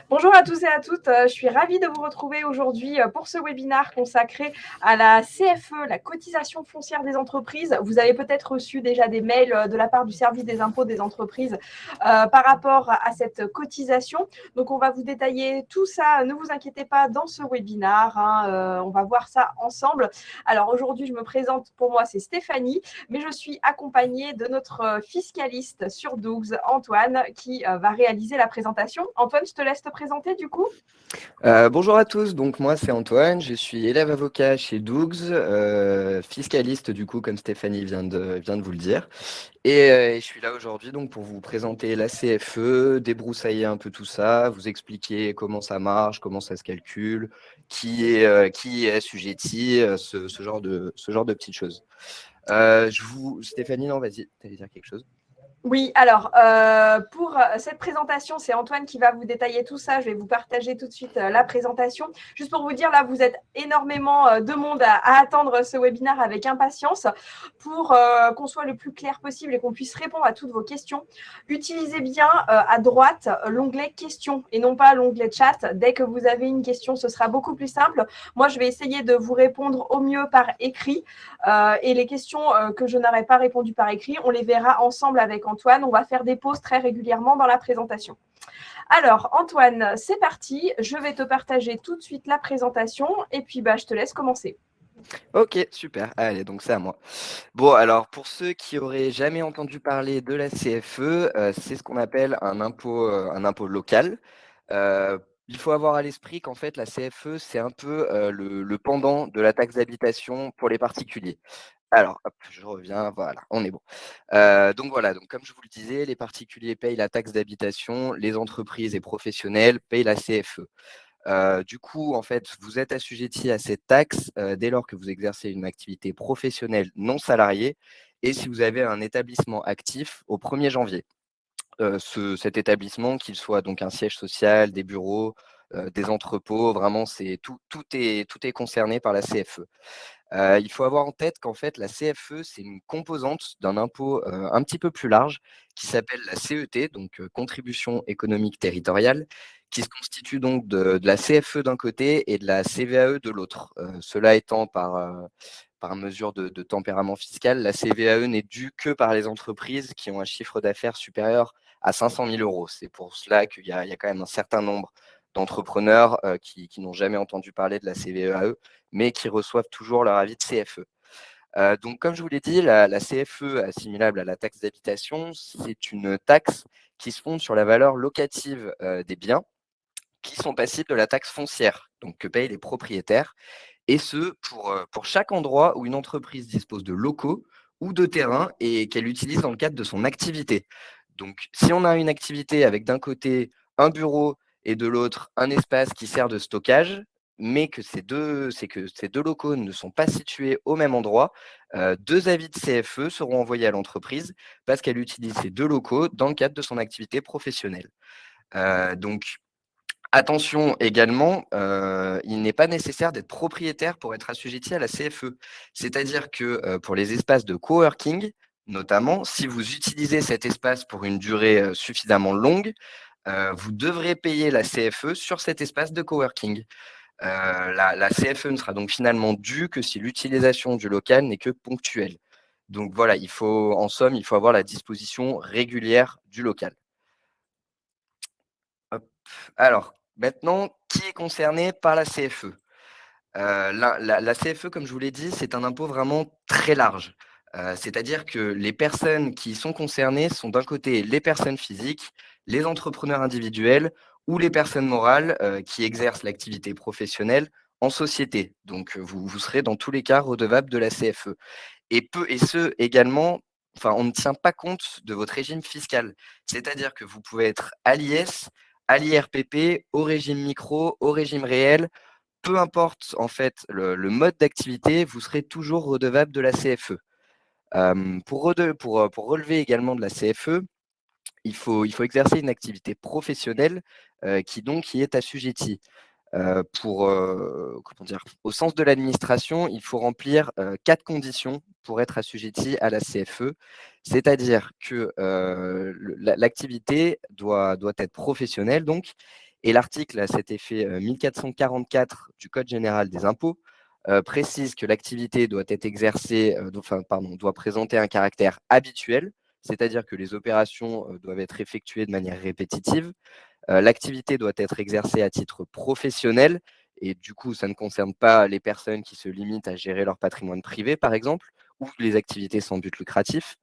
Bonjour à tous et à toutes, je suis ravie de vous retrouver aujourd'hui pour ce webinaire consacré à la CFE, la cotisation foncière des entreprises. Vous avez peut-être reçu déjà des mails de la part du service des impôts des entreprises par rapport à cette cotisation. Donc, on va vous détailler tout ça, ne vous inquiétez pas, dans ce webinaire. On va voir ça ensemble. Alors, aujourd'hui, je me présente, pour moi, c'est Stéphanie, mais je suis accompagnée de notre fiscaliste sur Dougs, Antoine, qui va réaliser la présentation. Antoine, je te laisse te présenter du coup. Bonjour à tous, donc moi c'est Antoine, je suis élève avocat chez Dougs, fiscaliste du coup comme Stéphanie vient de vous le dire. Et je suis là aujourd'hui donc pour vous présenter la CFE, débroussailler un peu tout ça, vous expliquer comment ça marche, comment ça se calcule, qui est assujetti, ce genre de petites choses. Stéphanie, non, vas-y, tu allais dire quelque chose. Oui, alors pour cette présentation, c'est Antoine qui va vous détailler tout ça. Je vais vous partager tout de suite la présentation. Juste pour vous dire, là, vous êtes énormément de monde à attendre ce webinaire avec impatience pour qu'on soit le plus clair possible et qu'on puisse répondre à toutes vos questions. Utilisez bien à droite l'onglet questions et non pas l'onglet chat. Dès que vous avez une question, ce sera beaucoup plus simple. Moi, je vais essayer de vous répondre au mieux par écrit. Et les questions que je n'aurai pas répondu par écrit, on les verra ensemble avec Antoine. On va faire des pauses très régulièrement dans la présentation. Alors, Antoine, c'est parti. Je vais te partager tout de suite la présentation et puis je te laisse commencer. Ok, super. Allez, donc c'est à moi. Bon, alors pour ceux qui auraient jamais entendu parler de la CFE, c'est ce qu'on appelle un impôt local. Euh, il faut avoir à l'esprit qu'en fait la CFE, c'est un peu le pendant de la taxe d'habitation pour les particuliers. Alors, hop, je reviens, voilà, on est bon. Donc voilà, donc comme je vous le disais, les particuliers payent la taxe d'habitation, les entreprises et professionnels payent la CFE. Du coup, en fait, vous êtes assujetti à cette taxe dès lors que vous exercez une activité professionnelle non salariée et si vous avez un établissement actif au 1er janvier. Cet établissement, qu'il soit donc un siège social, des bureaux, des entrepôts, vraiment, tout est concerné par la CFE. Il faut avoir en tête qu'en fait, la CFE, c'est une composante d'un impôt un petit peu plus large qui s'appelle la CET, donc contribution économique territoriale, qui se constitue donc de la CFE d'un côté et de la CVAE de l'autre. Cela étant par mesure de tempérament fiscal, la CVAE n'est due que par les entreprises qui ont un chiffre d'affaires supérieur à 500 000 euros. C'est pour cela qu'il y a quand même un certain nombre d'entrepreneurs qui n'ont jamais entendu parler de la CVAE mais qui reçoivent toujours leur avis de CFE. Donc, comme je vous l'ai dit, la CFE, assimilable à la taxe d'habitation, c'est une taxe qui se fonde sur la valeur locative des biens qui sont passibles de la taxe foncière, donc que payent les propriétaires, et ce, pour chaque endroit où une entreprise dispose de locaux ou de terrains et qu'elle utilise dans le cadre de son activité. Donc, si on a une activité avec d'un côté un bureau et de l'autre un espace qui sert de stockage, mais que ces deux locaux ne sont pas situés au même endroit, deux avis de CFE seront envoyés à l'entreprise parce qu'elle utilise ces deux locaux dans le cadre de son activité professionnelle. Donc, attention également, il n'est pas nécessaire d'être propriétaire pour être assujetti à la CFE. C'est-à-dire que pour les espaces de coworking, notamment, si vous utilisez cet espace pour une durée suffisamment longue, vous devrez payer la CFE sur cet espace de coworking. La CFE ne sera donc finalement due que si l'utilisation du local n'est que ponctuelle. Donc voilà, en somme, il faut avoir la disposition régulière du local. Hop. Alors, maintenant, qui est concerné par la CFE? La CFE, comme je vous l'ai dit, c'est un impôt vraiment très large. C'est-à-dire que les personnes qui sont concernées sont d'un côté les personnes physiques, les entrepreneurs individuels ou les personnes morales qui exercent l'activité professionnelle en société. Donc, vous serez dans tous les cas redevable de la CFE. Et ce également, enfin, on ne tient pas compte de votre régime fiscal. C'est-à-dire que vous pouvez être à l'IS, à l'IRPP, au régime micro, au régime réel, peu importe en fait le mode d'activité, vous serez toujours redevable de la CFE. Pour relever également de la CFE, il faut exercer une activité professionnelle qui est assujettie. Comment dire, au sens de l'administration, il faut remplir 4 conditions pour être assujetti à la CFE, c'est-à-dire que l'activité doit être professionnelle donc, Et l'article à cet effet 1444 du Code général des impôts précise que l'activité doit être exercée, doit présenter un caractère habituel, c'est-à-dire que les opérations doivent être effectuées de manière répétitive. L'activité doit être exercée à titre professionnel et du coup, ça ne concerne pas les personnes qui se limitent à gérer leur patrimoine privé, par exemple, ou les activités sans but lucratif.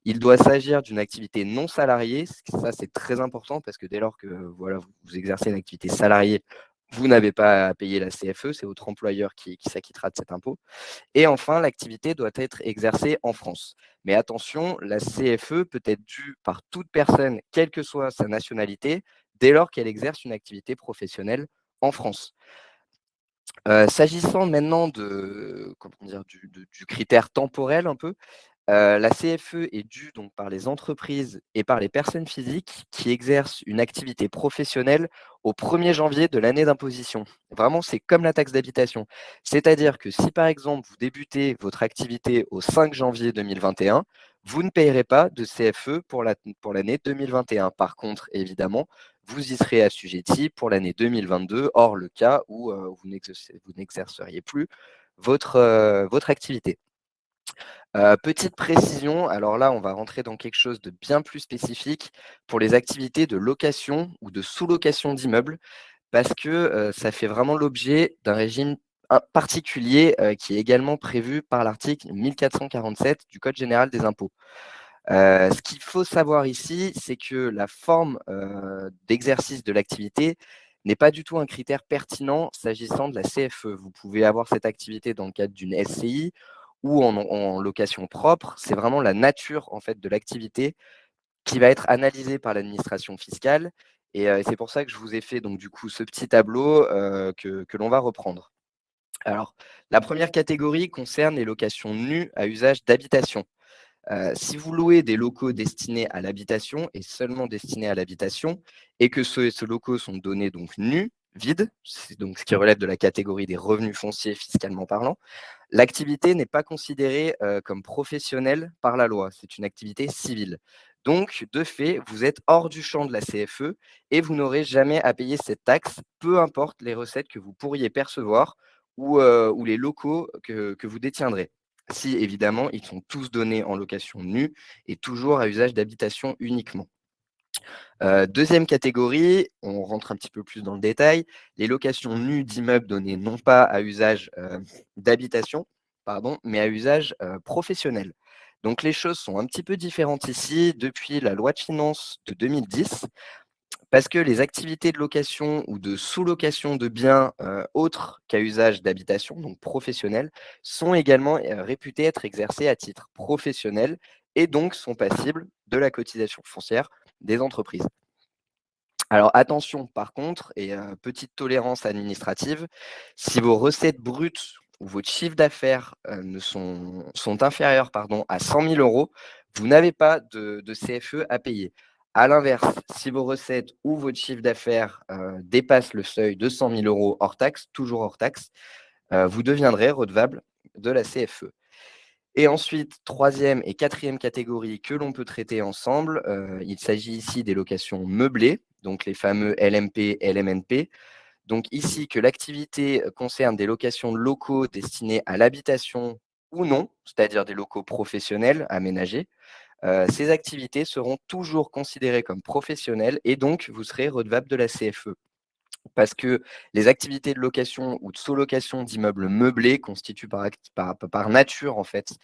Il doit s'agir d'une activité non salariée. Ça, c'est très important parce que dès lors que voilà, vous exercez une activité salariée, vous n'avez pas à payer la CFE, c'est votre employeur qui s'acquittera de cet impôt. Et enfin, l'activité doit être exercée en France. Mais attention, la CFE peut être due par toute personne, quelle que soit sa nationalité, dès lors qu'elle exerce une activité professionnelle en France. S'agissant maintenant du critère temporel un peu, la CFE est due donc par les entreprises et par les personnes physiques qui exercent une activité professionnelle au 1er janvier de l'année d'imposition. Vraiment, c'est comme la taxe d'habitation. C'est-à-dire que si par exemple vous débutez votre activité au 5 janvier 2021, vous ne payerez pas de CFE pour l'année 2021. Par contre, évidemment, vous y serez assujetti pour l'année 2022, hors le cas où vous n'exerceriez plus votre activité. Petite précision, alors là, on va rentrer dans quelque chose de bien plus spécifique pour les activités de location ou de sous-location d'immeubles, parce que ça fait vraiment l'objet d'un régime particulier qui est également prévu par l'article 1447 du Code général des impôts. Ce qu'il faut savoir ici, c'est que la forme d'exercice de l'activité n'est pas du tout un critère pertinent s'agissant de la CFE. Vous pouvez avoir cette activité dans le cadre d'une SCI ou en location propre. C'est vraiment la nature en fait de l'activité qui va être analysée par l'administration fiscale. Et c'est pour ça que je vous ai fait donc du coup ce petit tableau que l'on va reprendre. Alors, la première catégorie concerne les locations nues à usage d'habitation. Si vous louez des locaux destinés à l'habitation et seulement destinés à l'habitation, et que ces locaux sont donnés donc nus, vides, c'est donc ce qui relève de la catégorie des revenus fonciers fiscalement parlant, l'activité n'est pas considérée comme professionnelle par la loi, c'est une activité civile. Donc, de fait, vous êtes hors du champ de la CFE et vous n'aurez jamais à payer cette taxe, peu importe les recettes que vous pourriez percevoir ou les locaux que vous détiendrez. Si, évidemment, ils sont tous donnés en location nue et toujours à usage d'habitation uniquement. Deuxième catégorie, on rentre un petit peu plus dans le détail, les locations nues d'immeubles donnés non pas à usage d'habitation, pardon, mais à usage professionnel. Donc les choses sont un petit peu différentes ici depuis la loi de finances de 2010, parce que les activités de location ou de sous-location de biens autres qu'à usage d'habitation, donc professionnels, sont également réputées être exercées à titre professionnel et donc sont passibles de la cotisation foncière des entreprises. Alors attention par contre, et petite tolérance administrative, si vos recettes brutes ou votre chiffre d'affaires sont inférieurs à 100 000 euros, vous n'avez pas de CFE à payer. À l'inverse, si vos recettes ou votre chiffre d'affaires dépassent le seuil de 100 000 euros hors taxe, toujours hors taxe, vous deviendrez redevable de la CFE. Et ensuite, troisième et quatrième catégorie que l'on peut traiter ensemble, il s'agit ici des locations meublées, donc les fameux LMP, LMNP. Donc ici, que l'activité concerne des locations de locaux destinés à l'habitation ou non, c'est-à-dire des locaux professionnels aménagés, ces activités seront toujours considérées comme professionnelles et donc vous serez redevable de la CFE. Parce que les activités de location ou de sous-location d'immeubles meublés constituent par nature, en fait,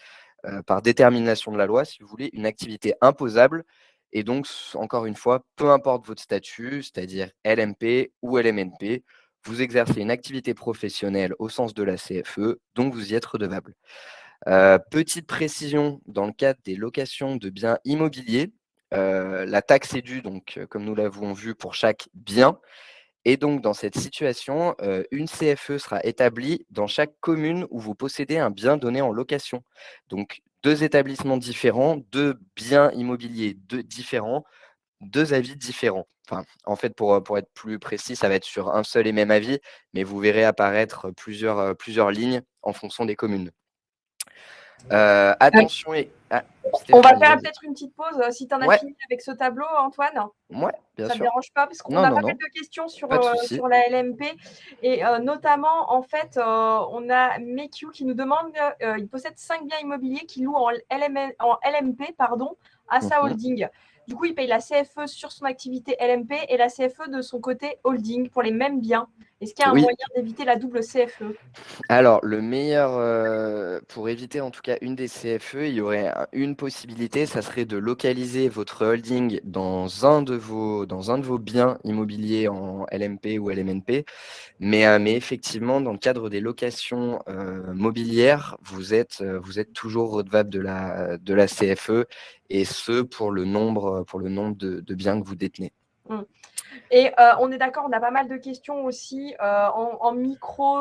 par détermination de la loi, si vous voulez, une activité imposable. Et donc, encore une fois, peu importe votre statut, c'est-à-dire LMP ou LMNP, vous exercez une activité professionnelle au sens de la CFE, donc vous y êtes redevable. Petite précision, dans le cadre des locations de biens immobiliers, la taxe est due, donc, comme nous l'avons vu, pour chaque bien. Et donc, dans cette situation, une CFE sera établie dans chaque commune où vous possédez un bien donné en location. Donc, 2 établissements différents, 2 biens immobiliers différents, 2 avis différents. Enfin, en fait, pour être plus précis, ça va être sur un seul et même avis, mais vous verrez apparaître plusieurs lignes en fonction des communes. Attention et On va Stéphanie, faire vas-y. peut-être une petite pause si tu en as Ouais, fini avec ce tableau, Antoine. ouais, bien Ça ne te sûr. dérange pas parce qu'on Non, a non, pas mal non, de questions pas de souci. sur la LMP et notamment, en fait, on a Mekiu qui nous demande, il possède 5 biens immobiliers qu'il loue en LMP pardon, à sa Mhm. holding. Du coup, il paye la CFE sur son activité LMP et la CFE de son côté holding pour les mêmes biens. Est-ce qu'il y a un Oui, moyen d'éviter la double CFE? alors le meilleur, pour éviter en tout cas une des CFE, il y aurait une possibilité, ça serait de localiser votre holding dans un de vos biens immobiliers en LMP ou LMNP. Mais effectivement, dans le cadre des locations mobilières, vous êtes toujours redevable de la CFE, et ce pour le nombre de biens que vous détenez. Et on est d'accord, on a pas mal de questions aussi en micro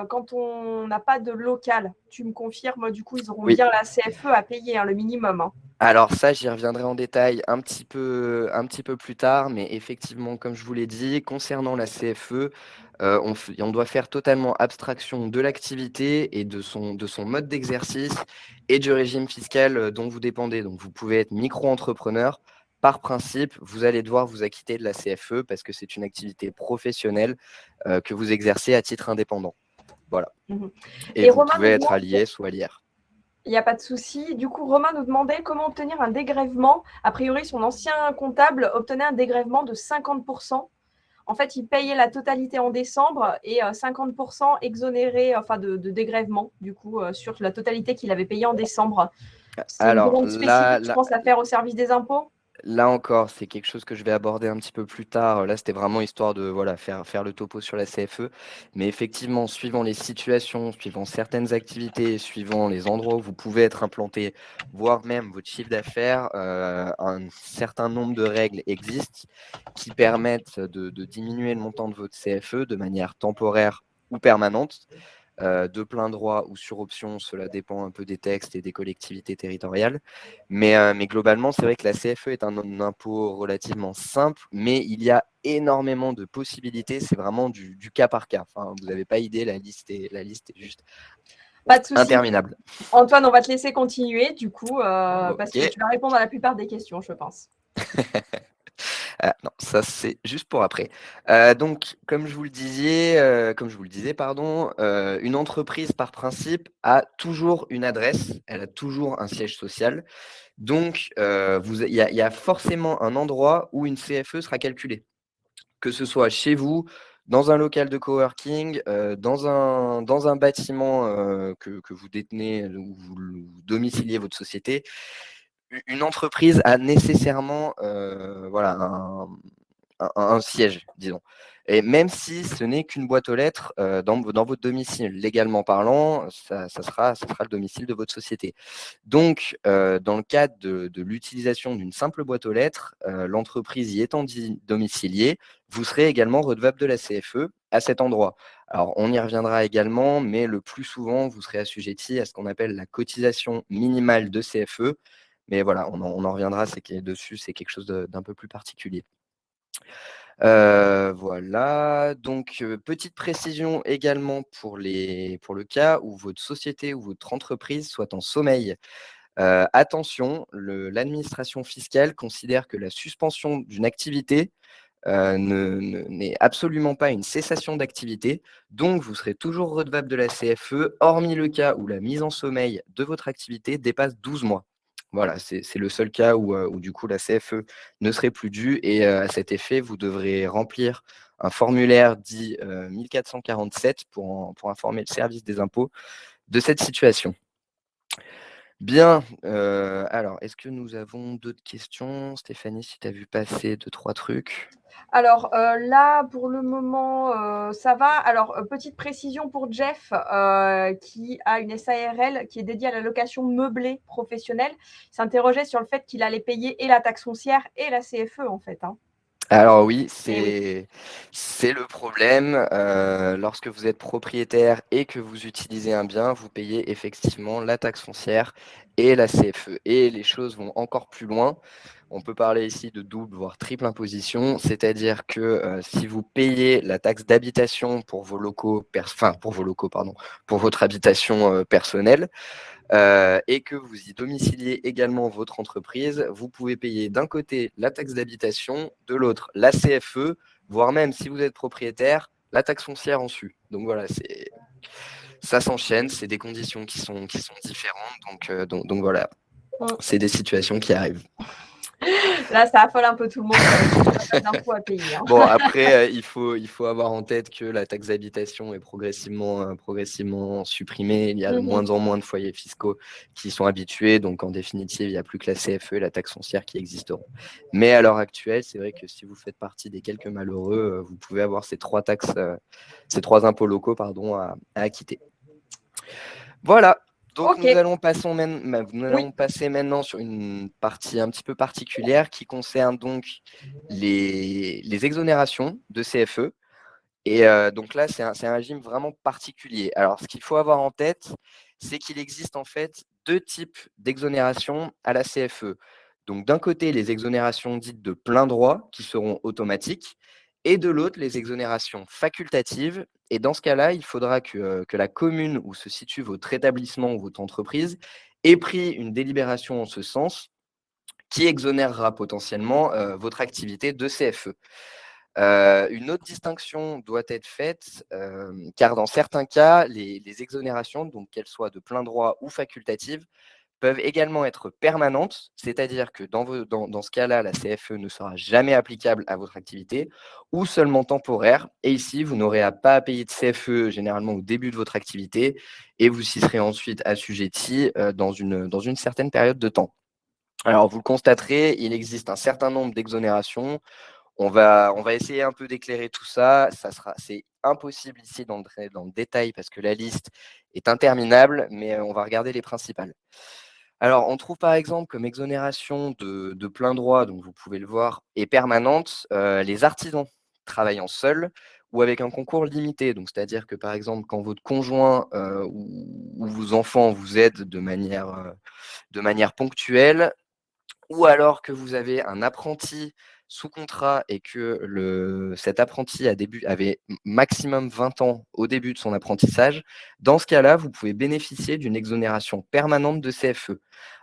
quand on n'a pas de local. Tu me confirmes, du coup, ils auront Oui. bien la CFE à payer, hein, le minimum. Hein. Alors ça, j'y reviendrai en détail un petit peu plus tard, mais effectivement, comme je vous l'ai dit, concernant la CFE, on doit faire totalement abstraction de l'activité et de son mode d'exercice et du régime fiscal dont vous dépendez. Donc vous pouvez être micro-entrepreneur. Par principe, vous allez devoir vous acquitter de la CFE parce que c'est une activité professionnelle que vous exercez à titre indépendant. Voilà. Mhm. Et Et vous Romain pouvez nous être demande, à l'IS ou à l'IR. il n'y a pas de souci, du coup, Romain nous demandait comment obtenir un dégrèvement. A priori, son ancien comptable obtenait un dégrèvement de 50%. En fait, il payait la totalité en décembre et 50% exonéré, enfin de dégrèvement, du coup, sur la totalité qu'il avait payée en décembre. C'est une Alors demande là, spécifique, je là, pense, à faire au service des impôts. Là encore, c'est quelque chose que je vais aborder un petit peu plus tard. Là, c'était vraiment histoire de voilà, faire le topo sur la CFE. Mais effectivement, suivant les situations, suivant certaines activités, suivant les endroits où vous pouvez être implanté, voire même votre chiffre d'affaires, un certain nombre de règles existent qui permettent de diminuer le montant de votre CFE de manière temporaire ou permanente. De plein droit ou sur option, cela dépend un peu des textes et des collectivités territoriales. Mais globalement, c'est vrai que la CFE est un impôt relativement simple, mais il y a énormément de possibilités. C'est vraiment du cas par cas. Enfin, vous n'avez pas idée, la liste est juste Pas de souci. interminable. Antoine, on va te laisser continuer, du coup, parce Ok. que tu vas répondre à la plupart des questions, je pense. Ah, non, ça c'est juste pour après. Donc, comme je vous le disais, pardon, une entreprise par principe a toujours une adresse, elle a toujours un siège social. Donc, il y a forcément un endroit où une CFE sera calculée, que ce soit chez vous, dans un local de coworking, dans un bâtiment que vous détenez, où vous domiciliez votre société. Une entreprise a nécessairement voilà, un siège, disons. Et même si ce n'est qu'une boîte aux lettres dans votre domicile, légalement parlant, ça sera le domicile de votre société. Donc, dans le cadre de l'utilisation d'une simple boîte aux lettres, l'entreprise y étant domiciliée, vous serez également redevable de la CFE à cet endroit. Alors, on y reviendra également, mais le plus souvent, vous serez assujetti à ce qu'on appelle la cotisation minimale de CFE. Mais voilà, on en reviendra, dessus, c'est quelque chose d'un peu plus particulier. Voilà, donc petite précision également pour le cas où votre société ou votre entreprise soit en sommeil. Attention, l'administration fiscale considère que la suspension d'une activité n'est absolument pas une cessation d'activité, donc vous serez toujours redevable de la CFE, hormis le cas où la mise en sommeil de votre activité dépasse 12 mois. Voilà, c'est le seul cas où du coup la CFE ne serait plus due, et à cet effet, vous devrez remplir un formulaire dit 1447 pour informer le service des impôts de cette situation. Bien, alors est-ce que nous avons d'autres questions? Stéphanie, si tu as vu passer deux trois trucs. Alors là, pour le moment, ça va. Alors, petite précision pour Jeff, qui a une SARL qui est dédiée à la location meublée professionnelle. Il s'interrogeait sur le fait qu'il allait payer et la taxe foncière et la CFE, en fait. Hein. Alors oui, Et oui. c'est le problème. Lorsque vous êtes propriétaire et que vous utilisez un bien, vous payez effectivement la taxe foncière et la CFE. Et les choses vont encore plus loin. On peut parler ici de double, voire triple imposition, c'est-à-dire que si vous payez la taxe d'habitation pour vos locaux, pardon, pour votre habitation personnelle, et que vous y domiciliez également votre entreprise, vous pouvez payer d'un côté la taxe d'habitation, de l'autre la CFE, voire même si vous êtes propriétaire, la taxe foncière en sus. Donc voilà, ça s'enchaîne, c'est des conditions qui sont différentes, donc voilà, c'est des situations qui arrivent. Là, ça affole un peu tout le monde. Pas mal d'impôts à payer. Bon, après, il faut avoir en tête que la taxe d'habitation est progressivement supprimée. Il y a de moins en moins de foyers fiscaux qui sont habitués. Donc, en définitive, il n'y a plus que la CFE et la taxe foncière qui existeront. Mais à l'heure actuelle, c'est vrai que si vous faites partie des quelques malheureux, vous pouvez avoir ces trois impôts locaux, à acquitter. Voilà. Donc, Okay. nous allons passer maintenant sur une partie un petit peu particulière qui concerne donc les exonérations de CFE. Et donc là, c'est un régime vraiment particulier. Alors, ce qu'il faut avoir en tête, c'est qu'il existe en fait deux types d'exonérations à la CFE. Donc, d'un côté, les exonérations dites de plein droit qui seront automatiques, et de l'autre, les exonérations facultatives. Et dans ce cas-là, il faudra que la commune où se situe votre établissement ou votre entreprise ait pris une délibération en ce sens qui exonérera potentiellement votre activité de CFE. Une autre distinction doit être faite, car dans certains cas, les exonérations, donc qu'elles soient de plein droit ou facultatives, peuvent également être permanentes, c'est-à-dire que dans ce cas-là, la CFE ne sera jamais applicable à votre activité ou seulement temporaire. Et ici, vous n'aurez pas à payer de CFE généralement au début de votre activité et vous y serez ensuite assujetti dans une certaine période de temps. Alors, vous le constaterez, il existe un certain nombre d'exonérations. On va essayer un peu d'éclairer tout ça. C'est impossible ici d'entrer dans le détail parce que la liste est interminable, mais on va regarder les principales. Alors, on trouve par exemple comme exonération de plein droit, donc vous pouvez le voir, et permanente, les artisans travaillant seuls ou avec un concours limité. Donc, c'est-à-dire que par exemple, quand votre conjoint ou vos enfants vous aident de manière ponctuelle, ou alors que vous avez un apprenti sous contrat et que cet apprenti avait maximum 20 ans au début de son apprentissage, dans ce cas-là, vous pouvez bénéficier d'une exonération permanente de CFE.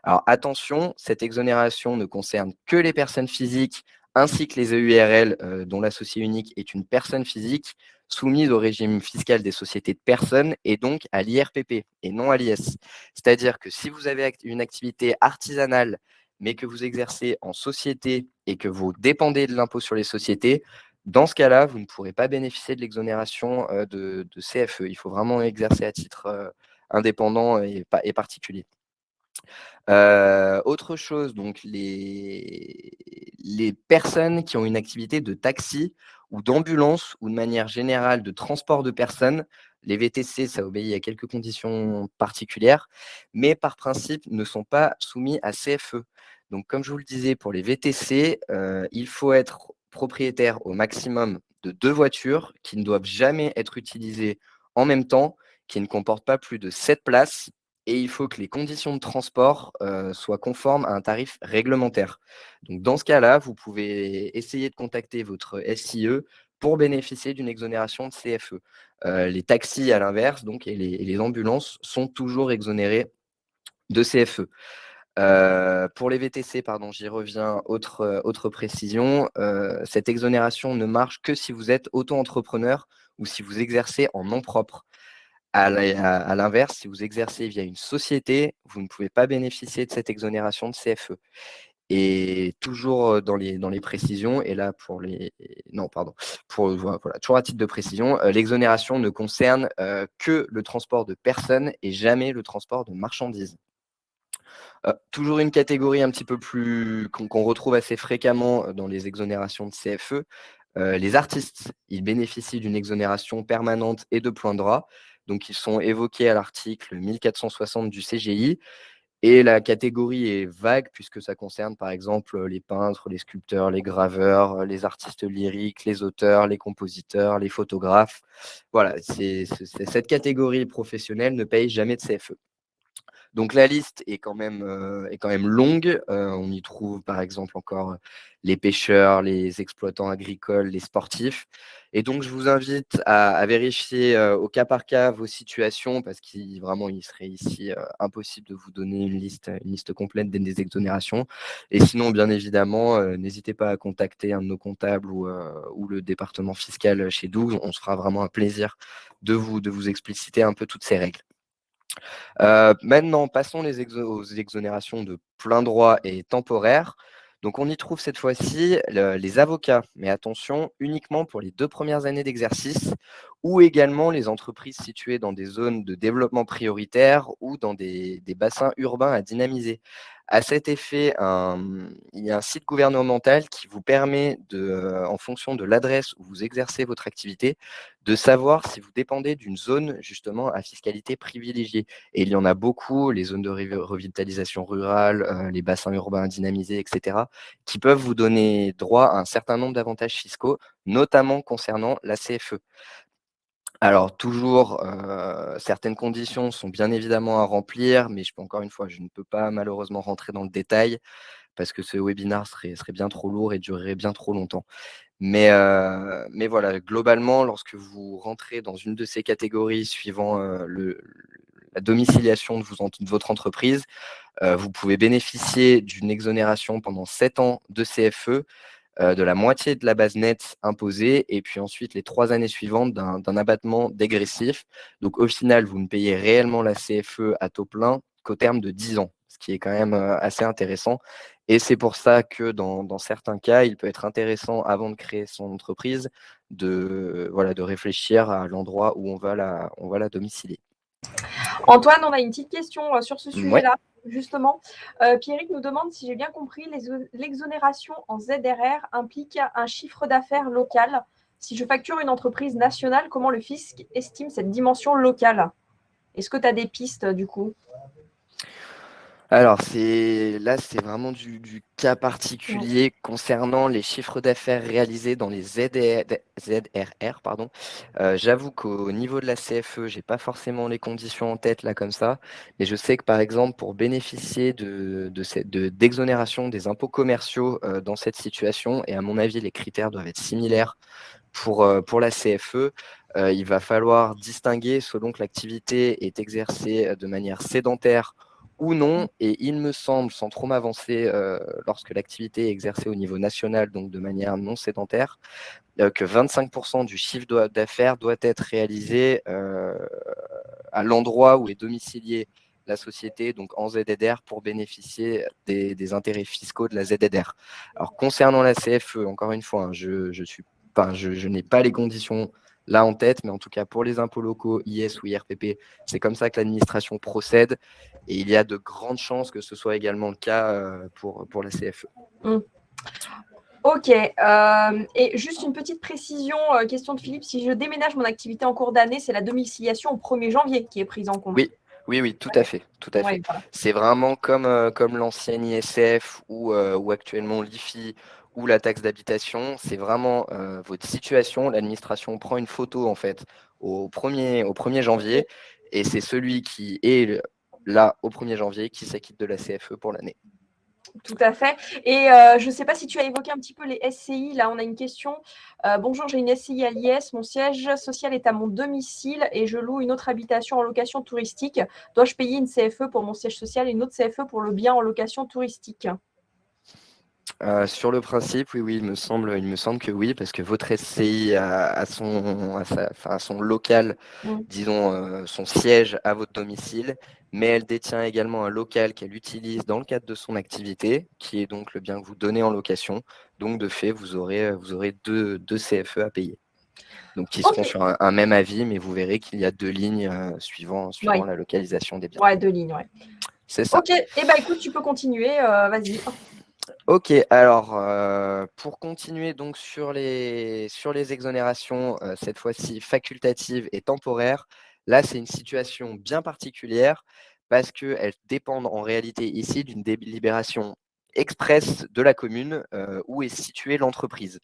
Alors attention, cette exonération ne concerne que les personnes physiques ainsi que les EURL dont l'associé unique est une personne physique soumise au régime fiscal des sociétés de personnes et donc à l'IRPP et non à l'IS. C'est-à-dire que si vous avez une activité artisanale mais que vous exercez en société et que vous dépendez de l'impôt sur les sociétés, dans ce cas-là, vous ne pourrez pas bénéficier de l'exonération de CFE. Il faut vraiment exercer à titre indépendant et particulier. Autre chose, donc les personnes qui ont une activité de taxi ou d'ambulance ou de manière générale de transport de personnes, les VTC, ça obéit à quelques conditions particulières, mais par principe ne sont pas soumis à CFE. Donc comme je vous le disais, pour les VTC, il faut être propriétaire au maximum de 2 voitures qui ne doivent jamais être utilisées en même temps, qui ne comportent pas plus de 7 places et il faut que les conditions de transport soient conformes à un tarif réglementaire. Donc, dans ce cas-là, vous pouvez essayer de contacter votre SIE pour bénéficier d'une exonération de CFE. Les taxis, à l'inverse, donc, et les ambulances sont toujours exonérés de CFE. Pour les VTC, pardon, j'y reviens, autre précision, cette exonération ne marche que si vous êtes auto-entrepreneur ou si vous exercez en nom propre. À l'inverse, si vous exercez via une société, vous ne pouvez pas bénéficier de cette exonération de CFE. Et toujours dans les précisions, et là pour les. Non, pardon. Voilà, toujours à titre de précision, l'exonération ne concerne que le transport de personnes et jamais le transport de marchandises. Toujours une catégorie un petit peu plus qu'on retrouve assez fréquemment dans les exonérations de CFE, les artistes. Ils bénéficient d'une exonération permanente et de plein droit. Donc, ils sont évoqués à l'article 1460 du CGI. Et la catégorie est vague puisque ça concerne par exemple les peintres, les sculpteurs, les graveurs, les artistes lyriques, les auteurs, les compositeurs, les photographes. Voilà, cette catégorie professionnelle ne paye jamais de CFE. Donc la liste est quand même longue. On y trouve par exemple encore les pêcheurs, les exploitants agricoles, les sportifs. Et donc je vous invite à vérifier au cas par cas vos situations parce qu'il vraiment il serait ici impossible de vous donner une liste complète des exonérations. Et sinon, bien évidemment, n'hésitez pas à contacter un de nos comptables ou le département fiscal chez Doug. On se fera vraiment un plaisir de vous expliciter un peu toutes ces règles. Maintenant, passons aux exonérations de plein droit et temporaires. Donc, on y trouve cette fois-ci les avocats, mais attention, uniquement pour les 2 premières années d'exercice, ou également les entreprises situées dans des zones de développement prioritaire ou dans des bassins urbains à dynamiser. À cet effet, il y a un site gouvernemental qui vous permet, en fonction de l'adresse où vous exercez votre activité, de savoir si vous dépendez d'une zone justement à fiscalité privilégiée. Et il y en a beaucoup, les zones de revitalisation rurale, les bassins urbains dynamisés, etc., qui peuvent vous donner droit à un certain nombre d'avantages fiscaux, notamment concernant la CFE. Alors toujours, certaines conditions sont bien évidemment à remplir, mais encore une fois, je ne peux pas malheureusement rentrer dans le détail parce que ce webinaire serait bien trop lourd et durerait bien trop longtemps. Mais voilà, globalement, lorsque vous rentrez dans une de ces catégories suivant la domiciliation de votre entreprise, vous pouvez bénéficier d'une exonération pendant 7 ans de CFE, de la moitié de la base nette imposée et puis ensuite les 3 années suivantes d'un abattement dégressif. Donc au final, vous ne payez réellement la CFE à taux plein qu'au terme de 10 ans, ce qui est quand même assez intéressant. Et c'est pour ça que dans certains cas, il peut être intéressant, avant de créer son entreprise, de réfléchir à l'endroit où on va la domicilier. Antoine, on a une petite question sur ce Ouais. sujet-là, justement. Pierrick nous demande si j'ai bien compris, l'exonération en ZRR implique un chiffre d'affaires local. Si je facture une entreprise nationale, comment le fisc estime cette dimension locale? Est-ce que tu as des pistes du coup? Alors, là, c'est vraiment du cas Ouais. particulier concernant les chiffres d'affaires réalisés dans les ZRR, pardon. J'avoue qu'au niveau de la CFE, j'ai pas forcément les conditions en tête là comme ça, mais je sais que par exemple, pour bénéficier d'exonération des impôts commerciaux dans cette situation, et à mon avis, les critères doivent être similaires pour la CFE, il va falloir distinguer selon que l'activité est exercée de manière sédentaire ou non. Et il me semble, sans trop m'avancer, lorsque l'activité est exercée au niveau national, donc de manière non sédentaire, que 25% du chiffre d'affaires doit être réalisé à l'endroit où est domiciliée la société, donc en ZDR, pour bénéficier des intérêts fiscaux de la ZDR. Alors, concernant la CFE, encore une fois, hein, je n'ai pas les conditions là en tête, mais en tout cas, pour les impôts locaux, IS ou IRPP, c'est comme ça que l'administration procède. Et il y a de grandes chances que ce soit également le cas pour la CFE. Ok. Et juste une petite précision, question de Philippe. Si je déménage mon activité en cours d'année, c'est la domiciliation au 1er janvier qui est prise en compte. Oui, oui, tout à fait, tout à fait. Ouais, voilà. C'est vraiment comme l'ancienne ISF ou actuellement l'IFI ou la taxe d'habitation. C'est vraiment votre situation. L'administration prend une photo en fait au 1er janvier et c'est celui qui est là au 1er janvier qui s'acquitte de la CFE pour l'année. Tout à fait. Et je ne sais pas si tu as évoqué un petit peu les SCI. Là, on a une question. Bonjour, j'ai une SCI à l'IS. Mon siège social est à mon domicile et je loue une autre habitation en location touristique. Dois-je payer une CFE pour mon siège social et une autre CFE pour le bien en location touristique? Sur le principe, oui, il me semble que oui, parce que votre SCI a son local, disons, son siège à votre domicile, mais elle détient également un local qu'elle utilise dans le cadre de son activité, qui est donc le bien que vous donnez en location. Donc, de fait, vous aurez deux CFE à payer. Donc, qui seront Ok. sur un même avis, mais vous verrez qu'il y a 2 lignes suivant Oui. la localisation des biens. Ouais, 2 lignes. Ouais. C'est ça. Ok. Eh bien, écoute, tu peux continuer. Vas-y. Ok, alors pour continuer donc sur les exonérations, cette fois-ci facultatives et temporaires, là c'est une situation bien particulière parce qu'elles dépendent en réalité ici d'une délibération express de la commune où est située l'entreprise.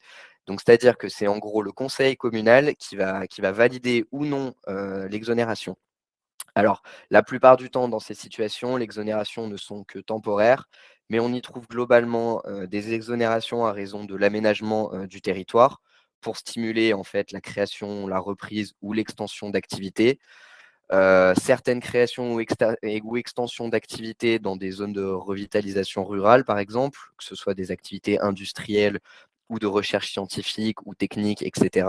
Donc c'est-à-dire que c'est en gros le conseil communal qui va valider ou non l'exonération. Alors, la plupart du temps, dans ces situations, l'exonération ne sont que temporaires, mais on y trouve globalement des exonérations à raison de l'aménagement du territoire pour stimuler en fait la création, la reprise ou l'extension d'activités. Certaines créations ou extensions d'activités dans des zones de revitalisation rurale, par exemple, que ce soit des activités industrielles ou de recherche scientifique ou technique, etc.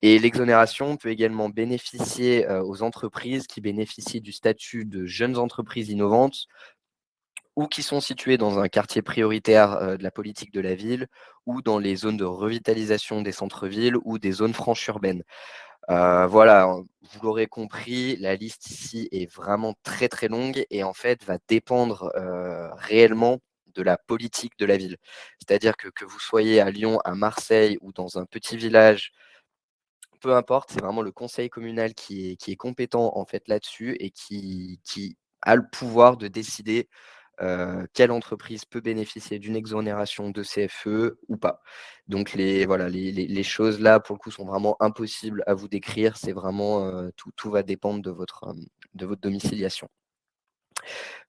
Et l'exonération peut également bénéficier aux entreprises qui bénéficient du statut de jeunes entreprises innovantes ou qui sont situées dans un quartier prioritaire de la politique de la ville ou dans les zones de revitalisation des centres-villes ou des zones franches urbaines. Voilà, vous l'aurez compris, la liste ici est vraiment très, très longue et en fait va dépendre, réellement de la politique de la ville. C'est-à-dire que vous soyez à Lyon, à Marseille ou dans un petit village, peu importe, c'est vraiment le conseil communal qui est compétent en fait là-dessus et qui a le pouvoir de décider, quelle entreprise peut bénéficier d'une exonération de CFE ou pas. Donc voilà, les choses là, pour le coup, sont vraiment impossibles à vous décrire. C'est vraiment, tout va dépendre de votre domiciliation.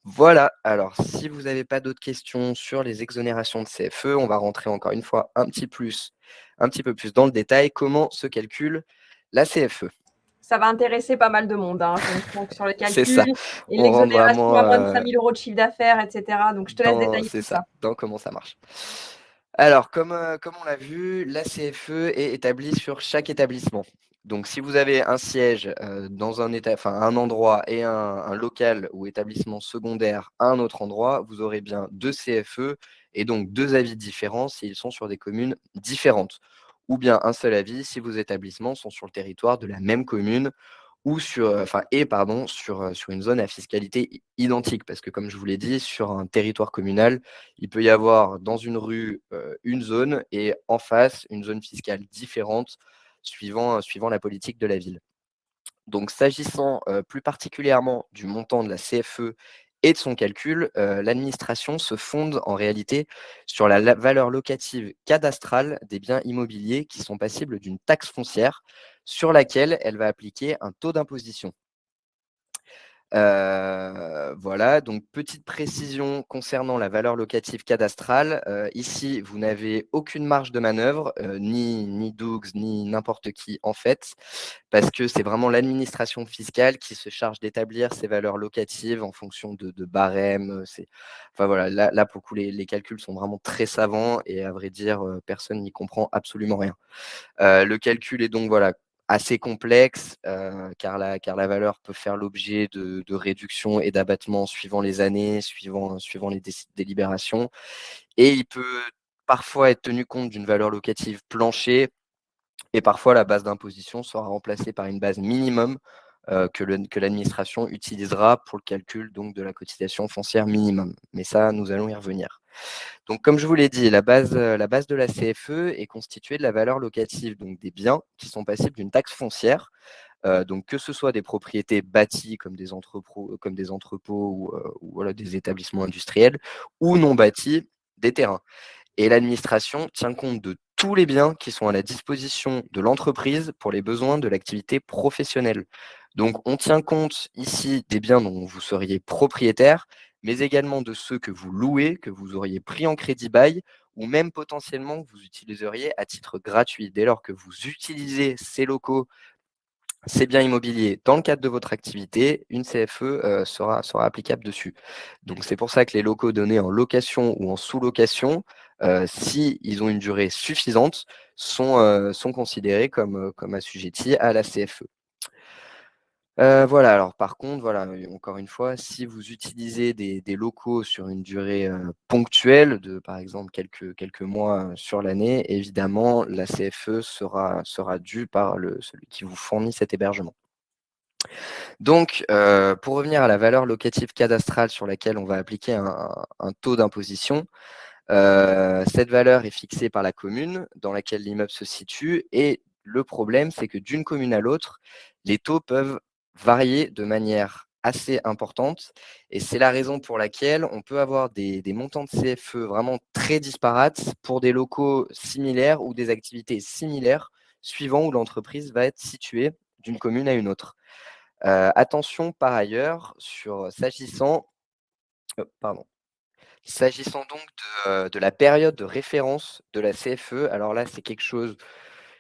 Voilà, alors si vous n'avez pas d'autres questions sur les exonérations de CFE, on va rentrer encore une fois un petit peu plus dans le détail. Comment se calcule la CFE? Ça va intéresser pas mal de monde, hein. Je sens que sur les C'est calculs ça, et on rentre l'exonération vraiment, à moins de 5 000 € de chiffre d'affaires, et cetera. Donc je te laisse détailler c'est tout ça, ça. dans comment ça marche. Alors, comme on l'a vu, la CFE est établie sur chaque établissement. Donc, si vous avez un siège dans un endroit et un local ou établissement secondaire à un autre endroit, vous aurez bien deux CFE et donc deux avis différents s'ils sont sur des communes différentes. Ou bien un seul avis si vos établissements sont sur le territoire de la même commune ou sur une zone à fiscalité identique. Parce que comme je vous l'ai dit, sur un territoire communal, il peut y avoir dans une rue, une zone et en face, une zone fiscale différente suivant la politique de la ville. Donc s'agissant, plus particulièrement du montant de la CFE et de son calcul, l'administration se fonde en réalité sur la valeur locative cadastrale des biens immobiliers qui sont passibles d'une taxe foncière sur laquelle elle va appliquer un taux d'imposition. Voilà, donc petite précision concernant la valeur locative cadastrale. Ici, vous n'avez aucune marge de manœuvre, ni Dougs, ni n'importe qui en fait, parce que c'est vraiment l'administration fiscale qui se charge d'établir ces valeurs locatives en fonction de barèmes, enfin voilà, là pour le coup les calculs sont vraiment très savants et à vrai dire, personne n'y comprend absolument rien. Le calcul est donc voilà, assez complexe, car la valeur peut faire l'objet de réductions et d'abattements suivant les années, suivant les délibérations et il peut parfois être tenu compte d'une valeur locative plancher et parfois la base d'imposition sera remplacée par une base minimum, que l'administration utilisera pour le calcul donc de la cotisation foncière minimum. Mais ça, nous allons y revenir. Donc, comme je vous l'ai dit, la base de la CFE est constituée de la valeur locative donc des biens qui sont passibles d'une taxe foncière. Donc, que ce soit des propriétés bâties comme des entrepôts ou voilà, des établissements industriels, ou non bâtis, des terrains. Et l'administration tient compte de tous les biens qui sont à la disposition de l'entreprise pour les besoins de l'activité professionnelle. Donc, on tient compte ici des biens dont vous seriez propriétaire, mais également de ceux que vous louez, que vous auriez pris en crédit bail, ou même potentiellement que vous utiliseriez à titre gratuit. Dès lors que vous utilisez ces locaux, ces biens immobiliers dans le cadre de votre activité, une CFE sera applicable dessus. Donc c'est pour ça que les locaux donnés en location ou en sous-location, s'ils ont une durée suffisante, sont considérés comme assujettis à la CFE. Voilà, alors par contre, voilà, encore une fois, si vous utilisez des locaux sur une durée, ponctuelle de, par exemple, quelques mois, sur l'année, évidemment, la CFE sera due par celui qui vous fournit cet hébergement. Donc, pour revenir à la valeur locative cadastrale sur laquelle on va appliquer un taux d'imposition, cette valeur est fixée par la commune dans laquelle l'immeuble se situe et le problème, c'est que d'une commune à l'autre, les taux peuvent varier de manière assez importante et c'est la raison pour laquelle on peut avoir des montants de CFE vraiment très disparates pour des locaux similaires ou des activités similaires suivant où l'entreprise va être située d'une commune à une autre. Attention par ailleurs s'agissant donc de la période de référence de la CFE, alors là, c'est quelque chose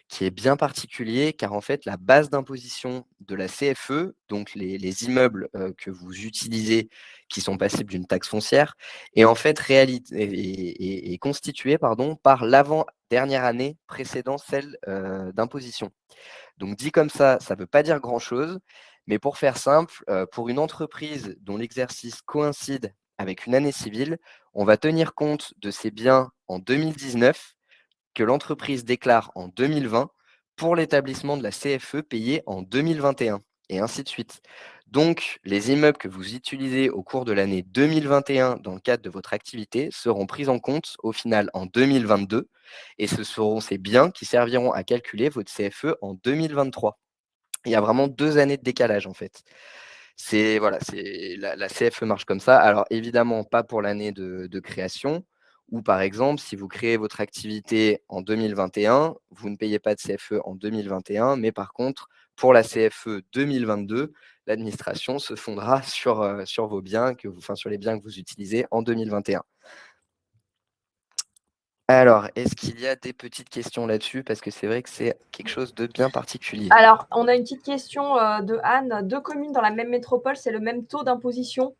qui est bien particulier car en fait, la base d'imposition de la CFE, donc les immeubles, que vous utilisez qui sont passibles d'une taxe foncière, est en fait est constituée, pardon, par l'avant-dernière année précédant celle, d'imposition. Donc dit comme ça ne veut pas dire grand-chose, mais pour faire simple, pour une entreprise dont l'exercice coïncide avec une année civile, on va tenir compte de ses biens en 2019 que l'entreprise déclare en 2020 pour l'établissement de la CFE payée en 2021 et ainsi de suite. Donc, les immeubles que vous utilisez au cours de l'année 2021 dans le cadre de votre activité seront pris en compte au final en 2022 et ce seront ces biens qui serviront à calculer votre CFE en 2023. Il y a vraiment 2 années de décalage en fait. C'est voilà, c'est la CFE marche comme ça. Alors évidemment, pas pour l'année de création ou par exemple, si vous créez votre activité en 2021, vous ne payez pas de CFE en 2021, mais par contre, pour la CFE 2022, l'administration se fondera sur vos biens sur les biens que vous utilisez en 2021. Alors, est-ce qu'il y a des petites questions là-dessus? Parce que c'est vrai que c'est quelque chose de bien particulier. Alors, on a une petite question de Anne. 2 communes dans la même métropole, c'est le même taux d'imposition?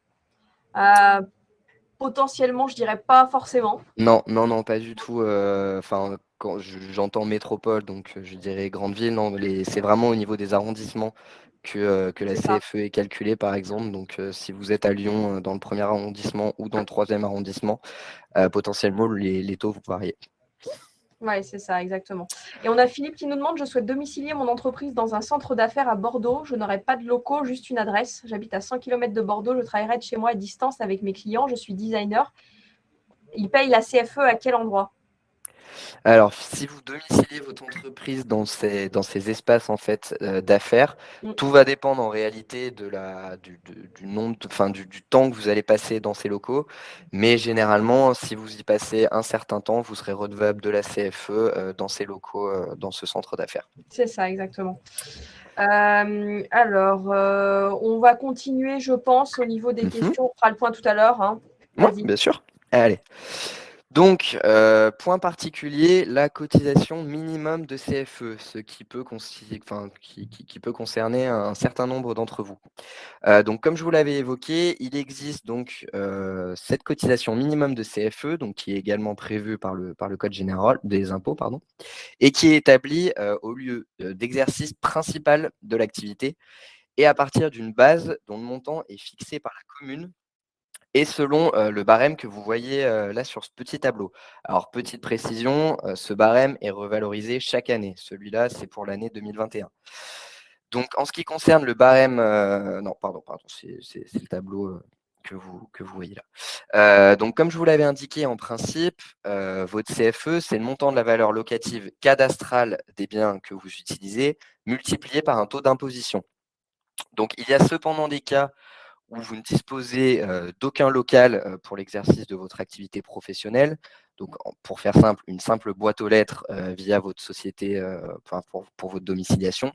Potentiellement, je dirais pas forcément. Non, non, non, pas du tout. Enfin, quand j'entends métropole, donc je dirais grande ville, non, c'est vraiment au niveau des arrondissements que la C'est ça. CFE est calculée, par exemple. Donc, si vous êtes à Lyon, dans le premier arrondissement ou dans le troisième arrondissement, potentiellement, les taux vont varier. Oui, c'est ça, exactement. Et on a Philippe qui nous demande: je souhaite domicilier mon entreprise dans un centre d'affaires à Bordeaux. Je n'aurai pas de locaux, juste une adresse. J'habite à 100 km de Bordeaux. Je travaillerai de chez moi à distance avec mes clients. Je suis designer. Il paye la CFE à quel endroit? Alors, si vous domiciliez votre entreprise dans ces espaces en fait, d'affaires, Mm. tout va dépendre en réalité du nombre du temps que vous allez passer dans ces locaux. Mais généralement, si vous y passez un certain temps, vous serez redevable de la CFE, dans ces locaux, dans ce centre d'affaires. C'est ça, exactement. Alors, on va continuer, je pense, au niveau des Mmh. questions. On fera le point tout à l'heure, hein. Ouais, Vas-y. bien sûr. Allez. Donc, point particulier, la cotisation minimum de CFE, ce qui peut qui peut concerner un certain nombre d'entre vous. Donc comme je vous l'avais évoqué, il existe donc, cette cotisation minimum de CFE, donc qui est également prévue par le code général des impôts, pardon, et qui est établie, au lieu, d'exercice principal de l'activité et à partir d'une base dont le montant est fixé par la commune et selon, le barème que vous voyez, là sur ce petit tableau. Alors petite précision, ce barème est revalorisé chaque année. Celui-là, c'est pour l'année 2021. Donc en ce qui concerne le barème, non pardon, c'est le tableau, que vous voyez là. Donc comme je vous l'avais indiqué en principe, votre CFE, c'est le montant de la valeur locative cadastrale des biens que vous utilisez, multiplié par un taux d'imposition. Donc il y a cependant des cas où vous ne disposez, d'aucun local, pour l'exercice de votre activité professionnelle. Donc pour faire simple, une simple boîte aux lettres, via votre société, pour votre domiciliation.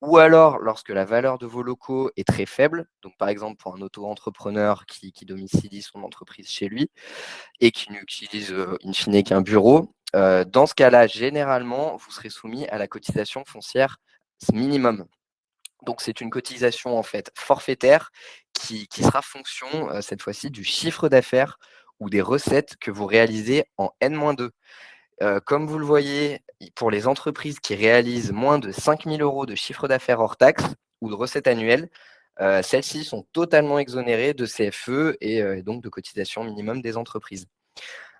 Ou alors lorsque la valeur de vos locaux est très faible, donc par exemple pour un auto-entrepreneur qui domicilie son entreprise chez lui et qui n'utilise, in fine qu'un bureau, dans ce cas-là, généralement, vous serez soumis à la cotisation foncière minimum. Donc c'est une cotisation en fait forfaitaire qui sera fonction, cette fois-ci du chiffre d'affaires ou des recettes que vous réalisez en N-2. Comme vous le voyez, pour les entreprises qui réalisent moins de 5 000 € de chiffre d'affaires hors taxes ou de recettes annuelles, celles-ci sont totalement exonérées de CFE et donc de cotisation minimum des entreprises.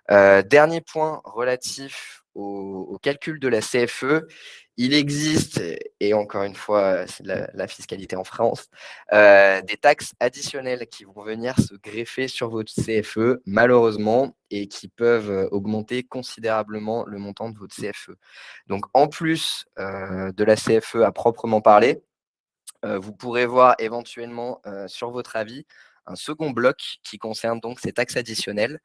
Dernier point relatif au calcul de la CFE, il existe, et encore une fois, c'est de la fiscalité en France, des taxes additionnelles qui vont venir se greffer sur votre CFE, malheureusement, et qui peuvent, augmenter considérablement le montant de votre CFE. Donc en plus, de la CFE à proprement parler, vous pourrez voir éventuellement, sur votre avis, un second bloc qui concerne donc ces taxes additionnelles.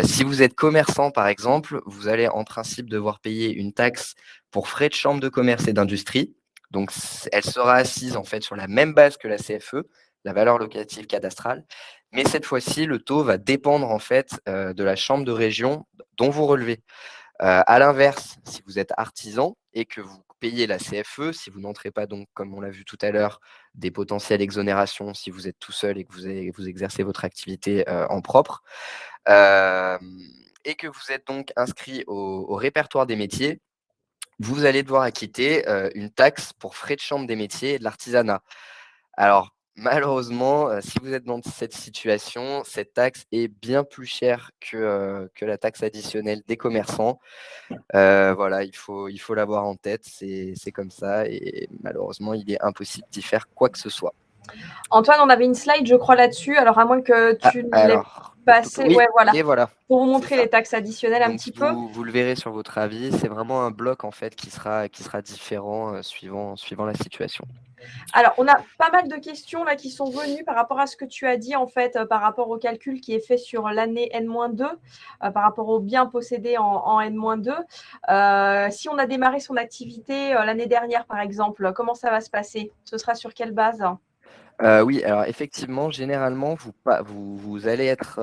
Si vous êtes commerçant, par exemple, vous allez en principe devoir payer une taxe pour frais de chambre de commerce et d'industrie. Donc, elle sera assise en fait sur la même base que la CFE, la valeur locative cadastrale, mais cette fois-ci, le taux va dépendre en fait de la chambre de région dont vous relevez. À l'inverse, si vous êtes artisan et que vous payez la CFE, si vous n'entrez pas donc, comme on l'a vu tout à l'heure, des potentielles exonérations si vous êtes tout seul et que vous exercez votre activité en propre, et que vous êtes donc inscrit au répertoire des métiers, vous allez devoir acquitter une taxe pour frais de chambre des métiers et de l'artisanat. Alors, malheureusement, si vous êtes dans cette situation, cette taxe est bien plus chère que la taxe additionnelle des commerçants. Voilà, il faut l'avoir en tête, c'est comme ça et malheureusement, il est impossible d'y faire quoi que ce soit. Antoine, on avait une slide, je crois, là-dessus. Alors, à moins que Ah, tu ne l'aies alors, passé. oui, Ouais, voilà. et voilà, Pour vous c'est montrer ça. les taxes additionnelles un Donc petit peu. vous le verrez sur votre avis, c'est vraiment un bloc en fait qui sera différent, suivant la situation. Alors, on a pas mal de questions là qui sont venues par rapport à ce que tu as dit, en fait, par rapport au calcul qui est fait sur l'année N-2, par rapport aux biens possédés en N-2. Si on a démarré son activité l'année dernière, par exemple, comment ça va se passer? Ce sera sur quelle base? Oui, alors effectivement, généralement, vous allez être,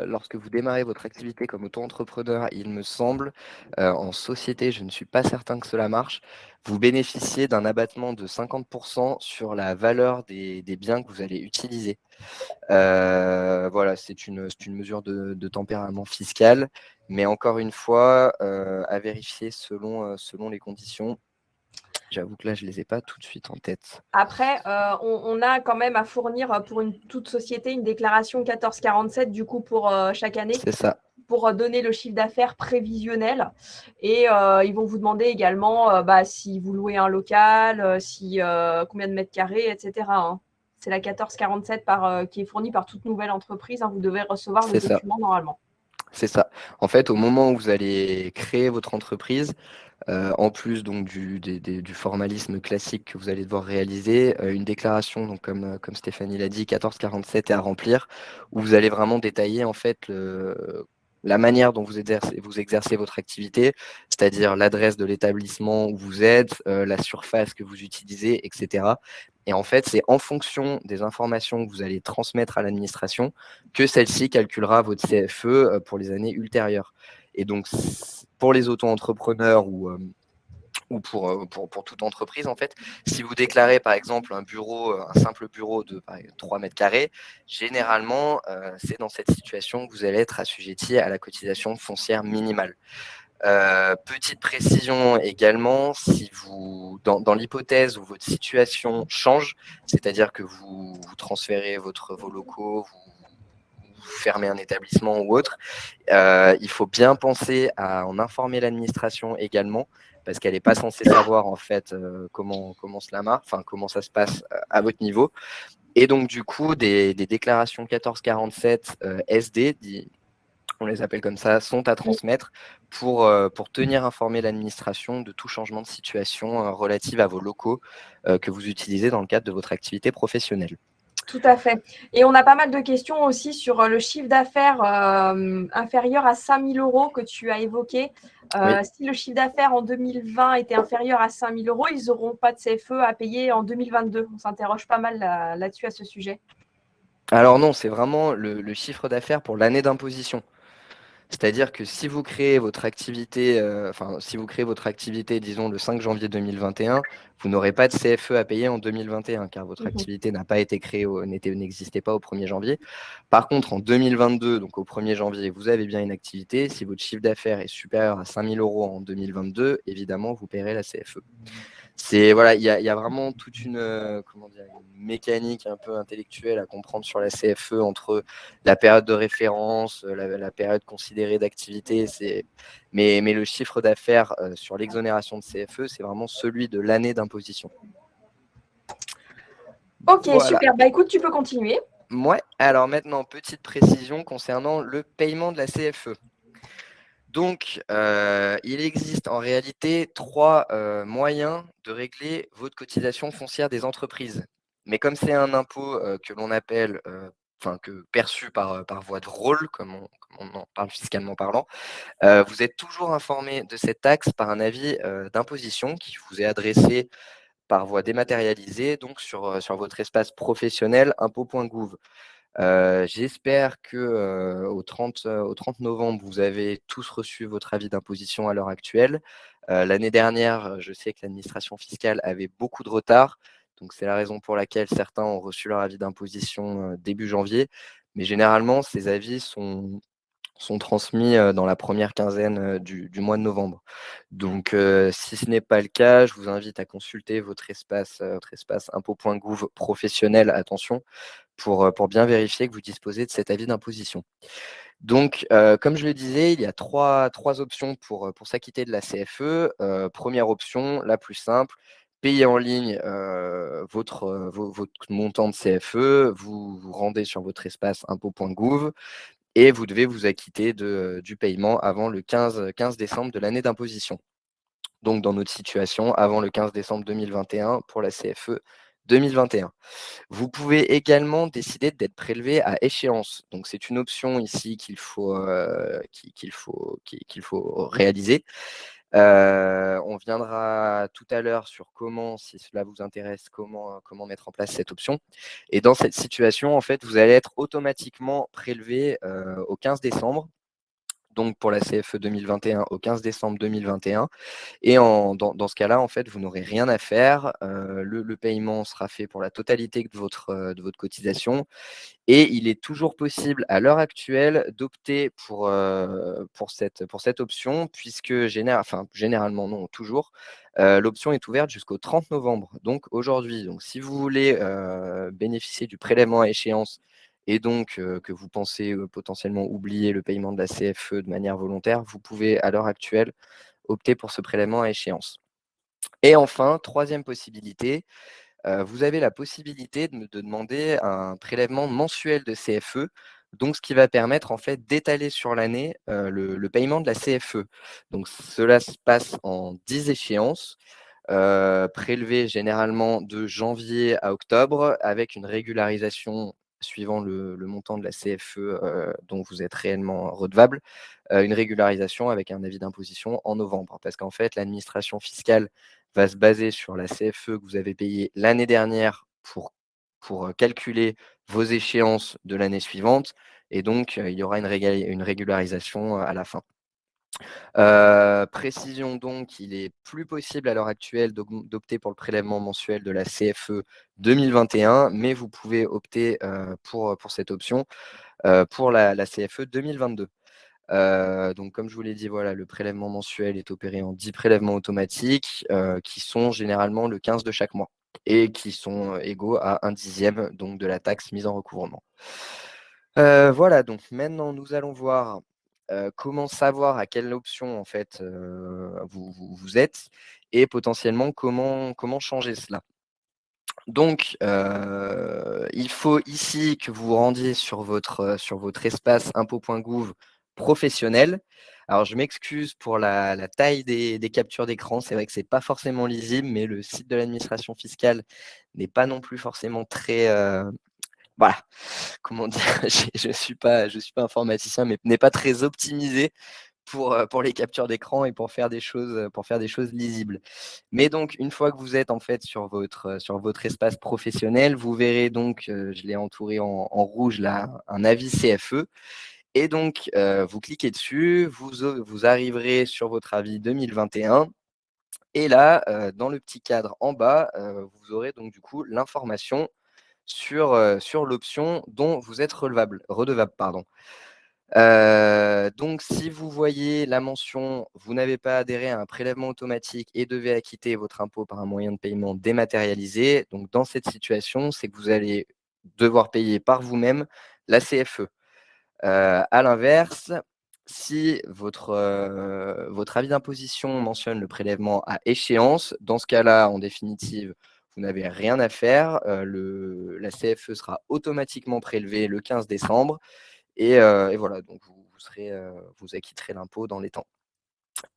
lorsque vous démarrez votre activité comme auto-entrepreneur, il me semble, en société, je ne suis pas certain que cela marche, vous bénéficiez d'un abattement de 50 sur la valeur des biens que vous allez utiliser. Voilà, c'est une mesure de tempérament fiscal, mais encore une fois, à vérifier selon les conditions. J'avoue que là, je ne les ai pas tout de suite en tête. Après, on a quand même à fournir pour toute société une déclaration 1447 du coup pour chaque année C'est ça. pour donner le chiffre d'affaires prévisionnel. Et ils vont vous demander également si vous louez un local, combien de mètres carrés, etc. Hein. C'est la 1447 qui est fournie par toute nouvelle entreprise. Hein. Vous devez recevoir le C'est ça. document normalement. C'est ça. En fait, au moment où vous allez créer votre entreprise, en plus donc du formalisme classique que vous allez devoir réaliser, une déclaration, donc comme Stéphanie l'a dit, 1447 est à remplir, où vous allez vraiment détailler en fait la manière dont vous exercez votre activité, c'est-à-dire l'adresse de l'établissement où vous êtes, la surface que vous utilisez, etc. Et en fait, c'est en fonction des informations que vous allez transmettre à l'administration que celle-ci calculera votre CFE pour les années ultérieures. Et donc, pour les auto-entrepreneurs ou pour toute entreprise, en fait, si vous déclarez par exemple un simple bureau de 3 mètres carrés, généralement, c'est dans cette situation que vous allez être assujetti à la cotisation foncière minimale. Petite précision également, si dans l'hypothèse où votre situation change, c'est-à-dire que vous transférez vos locaux, vous fermez un établissement ou autre, il faut bien penser à en informer l'administration également, parce qu'elle n'est pas censée savoir en fait comment cela marche, enfin comment ça se passe à votre niveau. Et donc du coup, des déclarations 1447 SD, on les appelle comme ça, sont à transmettre pour tenir informé l'administration de tout changement de situation relative à vos locaux que vous utilisez dans le cadre de votre activité professionnelle. Tout à fait. Et on a pas mal de questions aussi sur le chiffre d'affaires inférieur à 5 000 euros que tu as évoqué. Oui. Si le chiffre d'affaires en 2020 était inférieur à 5 000 euros, ils n'auront pas de CFE à payer en 2022. On s'interroge pas mal là-dessus à ce sujet. Alors non, c'est vraiment le chiffre d'affaires pour l'année d'imposition. C'est-à-dire que si vous créez votre activité, si vous créez votre activité, disons, le 5 janvier 2021, vous n'aurez pas de CFE à payer en 2021, car votre activité n'a pas été créée, n'existait pas au 1er janvier. Par contre, en 2022, donc au 1er janvier, vous avez bien une activité. Si votre chiffre d'affaires est supérieur à 5 000 euros en 2022, évidemment, vous paierez la CFE. Voilà, il y a vraiment toute comment dire, une mécanique un peu intellectuelle à comprendre sur la CFE entre la période de référence, la période considérée d'activité. Mais le chiffre d'affaires sur l'exonération de CFE, c'est vraiment celui de l'année d'imposition. Ok, Voilà. super. Bah écoute, tu peux continuer. Ouais. Alors maintenant, petite précision concernant le paiement de la CFE. Donc, il existe en réalité 3 moyens de régler votre cotisation foncière des entreprises. Mais comme c'est un impôt que l'on appelle, perçu par voie de rôle, comme on en parle fiscalement parlant, vous êtes toujours informé de cette taxe par un avis d'imposition qui vous est adressé par voie dématérialisée, donc sur votre espace professionnel impôts.gouv. J'espère que au 30 novembre, vous avez tous reçu votre avis d'imposition à l'heure actuelle. L'année dernière, je sais que l'administration fiscale avait beaucoup de retard, donc c'est la raison pour laquelle certains ont reçu leur avis d'imposition début janvier. Mais généralement, ces avis sont transmis dans la première quinzaine du mois de novembre. Donc, si ce n'est pas le cas, je vous invite à consulter votre espace impôts.gouv professionnel, attention, pour bien vérifier que vous disposez de cet avis d'imposition. Donc, comme je le disais, il y a trois options pour s'acquitter de la CFE. Première option, la plus simple, payer en ligne votre montant de CFE, vous vous rendez sur votre espace impôts.gouv et vous devez vous acquitter du paiement avant le 15 décembre de l'année d'imposition. Donc, dans notre situation, avant le 15 décembre 2021 pour la CFE 2021. Vous pouvez également décider d'être prélevé à échéance. Donc, c'est une option ici qu'il faut réaliser. On viendra tout à l'heure sur comment, si cela vous intéresse, comment mettre en place cette option. Et dans cette situation, en fait, vous allez être automatiquement prélevé au 15 décembre. Donc, pour la CFE 2021, au 15 décembre 2021. Et dans ce cas-là, en fait, vous n'aurez rien à faire. Le paiement sera fait pour la totalité de votre cotisation. Et il est toujours possible, à l'heure actuelle, d'opter pour cette option, puisque généralement, non, toujours, l'option est ouverte jusqu'au 30 novembre, donc aujourd'hui. Donc, si vous voulez bénéficier du prélèvement à échéance et donc que vous pensez potentiellement oublier le paiement de la CFE de manière volontaire, vous pouvez, à l'heure actuelle, opter pour ce prélèvement à échéance. Et enfin, troisième possibilité, vous avez la possibilité de demander un prélèvement mensuel de CFE, donc ce qui va permettre en fait d'étaler sur l'année le paiement de la CFE. Donc cela se passe en 10 échéances, prélevées généralement de janvier à octobre, avec une régularisation suivant le montant de la CFE dont vous êtes réellement redevable, une régularisation avec un avis d'imposition en novembre. Parce qu'en fait, l'administration fiscale va se baser sur la CFE que vous avez payée l'année dernière pour calculer vos échéances de l'année suivante. Et donc, il y aura une régularisation à la fin. Précision donc, il est plus possible à l'heure actuelle d'opter pour le prélèvement mensuel de la CFE 2021, mais vous pouvez opter pour cette option pour la CFE 2022. Donc, comme je vous l'ai dit, voilà, le prélèvement mensuel est opéré en 10 prélèvements automatiques qui sont généralement le 15 de chaque mois et qui sont égaux à 1/10 donc, de la taxe mise en recouvrement. Voilà, donc maintenant nous allons voir comment savoir à quelle option en fait vous êtes et potentiellement comment changer cela. Donc, il faut ici que vous vous rendiez sur votre espace impôts.gouv professionnel. Alors, je m'excuse pour la taille des captures d'écran. C'est vrai que c'est pas forcément lisible, mais le site de l'administration fiscale n'est pas non plus forcément très, voilà, comment dire? Je suis pas informaticien, mais n'est pas très optimisé pour les captures d'écran et pour faire des choses lisibles. Mais donc une fois que vous êtes en fait sur votre espace professionnel, vous verrez donc, je l'ai entouré en rouge là, un avis CFE et donc vous cliquez dessus, vous arriverez sur votre avis 2021 et là, dans le petit cadre en bas, vous aurez donc du coup l'information sur l'option dont vous êtes redevable, pardon. Donc si vous voyez la mention: «Vous n'avez pas adhéré à un prélèvement automatique et devez acquitter votre impôt par un moyen de paiement dématérialisé», donc dans cette situation, c'est que vous allez devoir payer par vous-même la CFE. À l'inverse, si votre avis d'imposition mentionne le prélèvement à échéance, dans ce cas-là, en définitive, vous n'avez rien à faire, la CFE sera automatiquement prélevée le 15 décembre et voilà, donc vous acquitterez l'impôt dans les temps.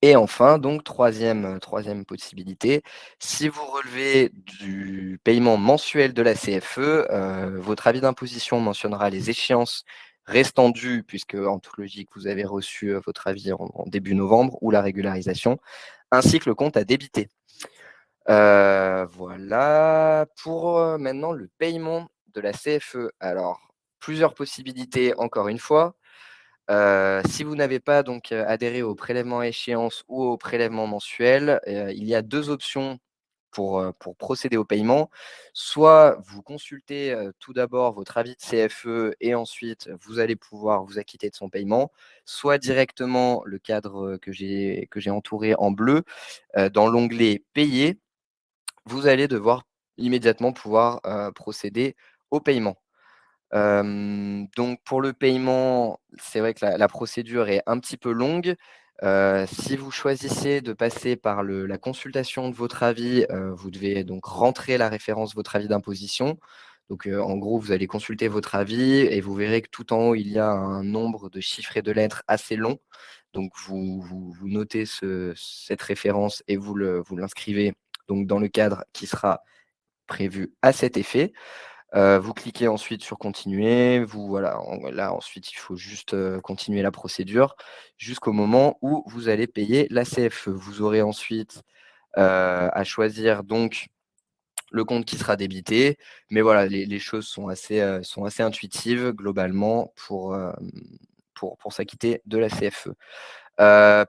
Et enfin, donc troisième possibilité, si vous relevez du paiement mensuel de la CFE, votre avis d'imposition mentionnera les échéances restant dues, puisque en toute logique, vous avez reçu votre avis en début novembre ou la régularisation, ainsi que le compte à débiter. Voilà. Pour, maintenant le paiement de la CFE. Alors, plusieurs possibilités encore une fois. Si vous n'avez pas donc, adhéré au prélèvement à échéance ou au prélèvement mensuel, il y a 2 options pour procéder au paiement. Soit vous consultez, tout d'abord votre avis de CFE et ensuite vous allez pouvoir vous acquitter de son paiement. Soit directement le cadre, que j'ai entouré en bleu, dans l'onglet «Payer», vous allez devoir immédiatement pouvoir, procéder au paiement. Donc pour le paiement, c'est vrai que la procédure est un petit peu longue. Si vous choisissez de passer par la consultation de votre avis, vous devez donc rentrer la référence votre avis d'imposition. Donc, en gros, vous allez consulter votre avis et vous verrez que tout en haut, il y a un nombre de chiffres et de lettres assez long. Donc vous notez cette référence et vous l'inscrivez donc dans le cadre qui sera prévu à cet effet. Vous cliquez ensuite sur continuer, voilà, là ensuite il faut juste, continuer la procédure jusqu'au moment où vous allez payer la CFE. Vous aurez ensuite, à choisir donc le compte qui sera débité, mais voilà, les choses sont assez intuitives globalement pour s'acquitter de la CFE.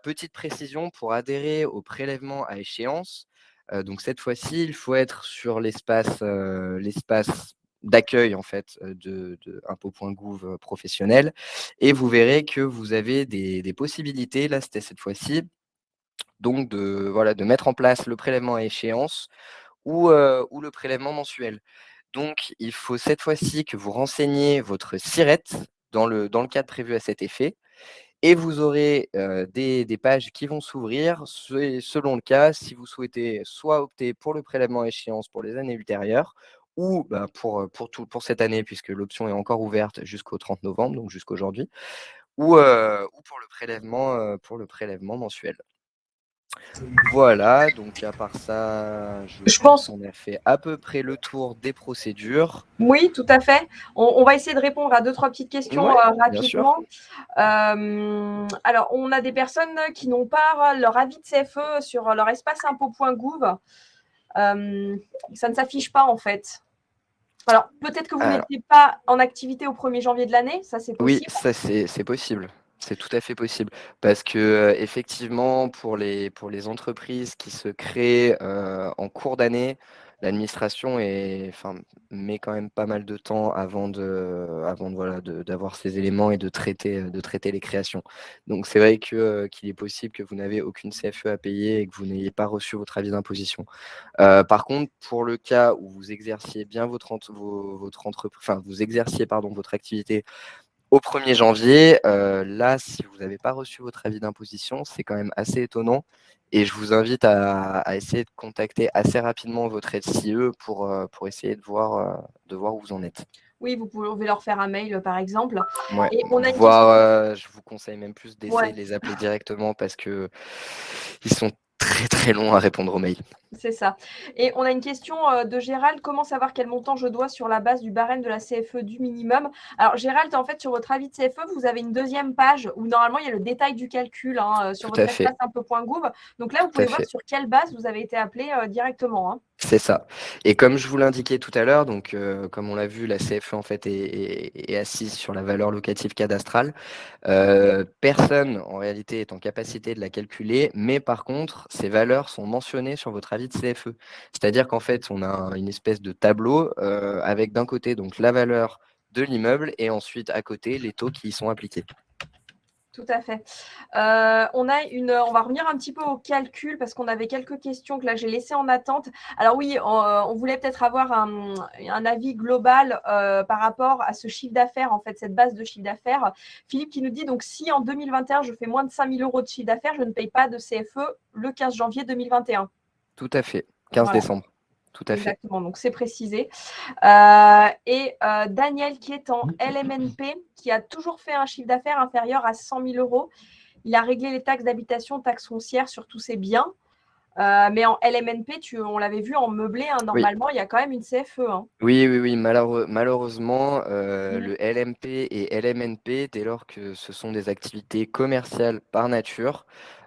Petite précision, pour adhérer au prélèvement à échéance, donc cette fois-ci, il faut être sur l'espace d'accueil en fait, de impôts.gouv, professionnel, et vous verrez que vous avez des possibilités, là, c'était cette fois-ci, donc de mettre en place le prélèvement à échéance ou le prélèvement mensuel. Donc il faut cette fois-ci que vous renseigniez votre SIRET dans le cadre prévu à cet effet, et vous aurez, des pages qui vont s'ouvrir selon le cas, si vous souhaitez soit opter pour le prélèvement à échéance pour les années ultérieures ou bah, pour cette année puisque l'option est encore ouverte jusqu'au 30 novembre, donc jusqu'aujourd'hui, ou pour le prélèvement mensuel. Voilà, donc à part ça, je Je pense pense, qu'on a fait à peu près le tour des procédures. oui, tout à fait. On va essayer de répondre à deux, trois petites questions Ouais, bien sûr. rapidement. Alors, on a des personnes qui n'ont pas leur avis de CFE sur leur espace impôt.gouv. Ça ne s'affiche pas en fait. Alors, peut-être que vous Alors n'étiez pas en activité au 1er janvier de l'année, ça c'est oui, possible. ça c'est possible. C'est tout à fait possible parce que, effectivement pour les entreprises qui se créent, en cours d'année, l'administration met quand même pas mal de temps avant de voilà, d'avoir ces éléments et de traiter les créations. Donc c'est vrai qu'il est possible que vous n'avez aucune CFE à payer et que vous n'ayez pas reçu votre avis d'imposition. Par contre, pour le cas où vous exerciez bien votre entreprise, enfin vous exerciez pardon votre activité au 1er janvier, là, si vous n'avez pas reçu votre avis d'imposition, c'est quand même assez étonnant, et je vous invite à essayer de contacter assez rapidement votre SIE pour essayer de voir où vous en êtes. Oui, vous pouvez leur faire un mail par exemple. Ouais, Et on a une question. voire, je vous conseille même plus d'essayer Ouais, de les appeler directement parce qu'ils sont très, très longs à répondre aux mails. c'est ça. Et on a une question de Gérald. Comment savoir quel montant je dois sur la base du barème de la CFE du minimum? Alors, Gérald, en fait, sur votre avis de CFE, vous avez une deuxième page où normalement il y a le détail du calcul sur Tout votre à espace fait, impôt.gouv. Donc là, vous tout à pouvez voir fait. sur quelle base vous avez été appelé directement, hein. C'est ça, et comme je vous l'indiquais tout à l'heure, donc comme on l'a vu, la CFE en fait est assise sur la valeur locative cadastrale. Personne en réalité est en capacité de la calculer, mais par contre, ces valeurs sont mentionnées sur votre avis de CFE. C'est-à-dire qu'en fait, on a une espèce de tableau, avec d'un côté donc la valeur de l'immeuble et ensuite à côté les taux qui y sont appliqués. Tout à fait. On va revenir un petit peu au calcul parce qu'on avait quelques questions que là j'ai laissées en attente. Alors oui, on voulait peut-être avoir un avis global par rapport à ce chiffre d'affaires, en fait, cette base de chiffre d'affaires. Philippe qui nous dit donc si en 2021 je fais moins de 5 000 euros de chiffre d'affaires, je ne paye pas de CFE le 15 janvier 2021. Tout à fait, 15 Voilà, décembre, tout à fait. exactement. Donc c'est précisé. Et Daniel qui est en LMNP, qui a toujours fait un chiffre d'affaires inférieur à 100 000 euros. Il a réglé les taxes d'habitation, taxes foncières sur tous ses biens. Mais en LMNP, on l'avait vu en meublé, hein, Oui. normalement, il y a quand même une CFE, hein. Oui, oui, oui, malheureusement, Mm. le LMP et LMNP, dès lors que ce sont des activités commerciales par nature,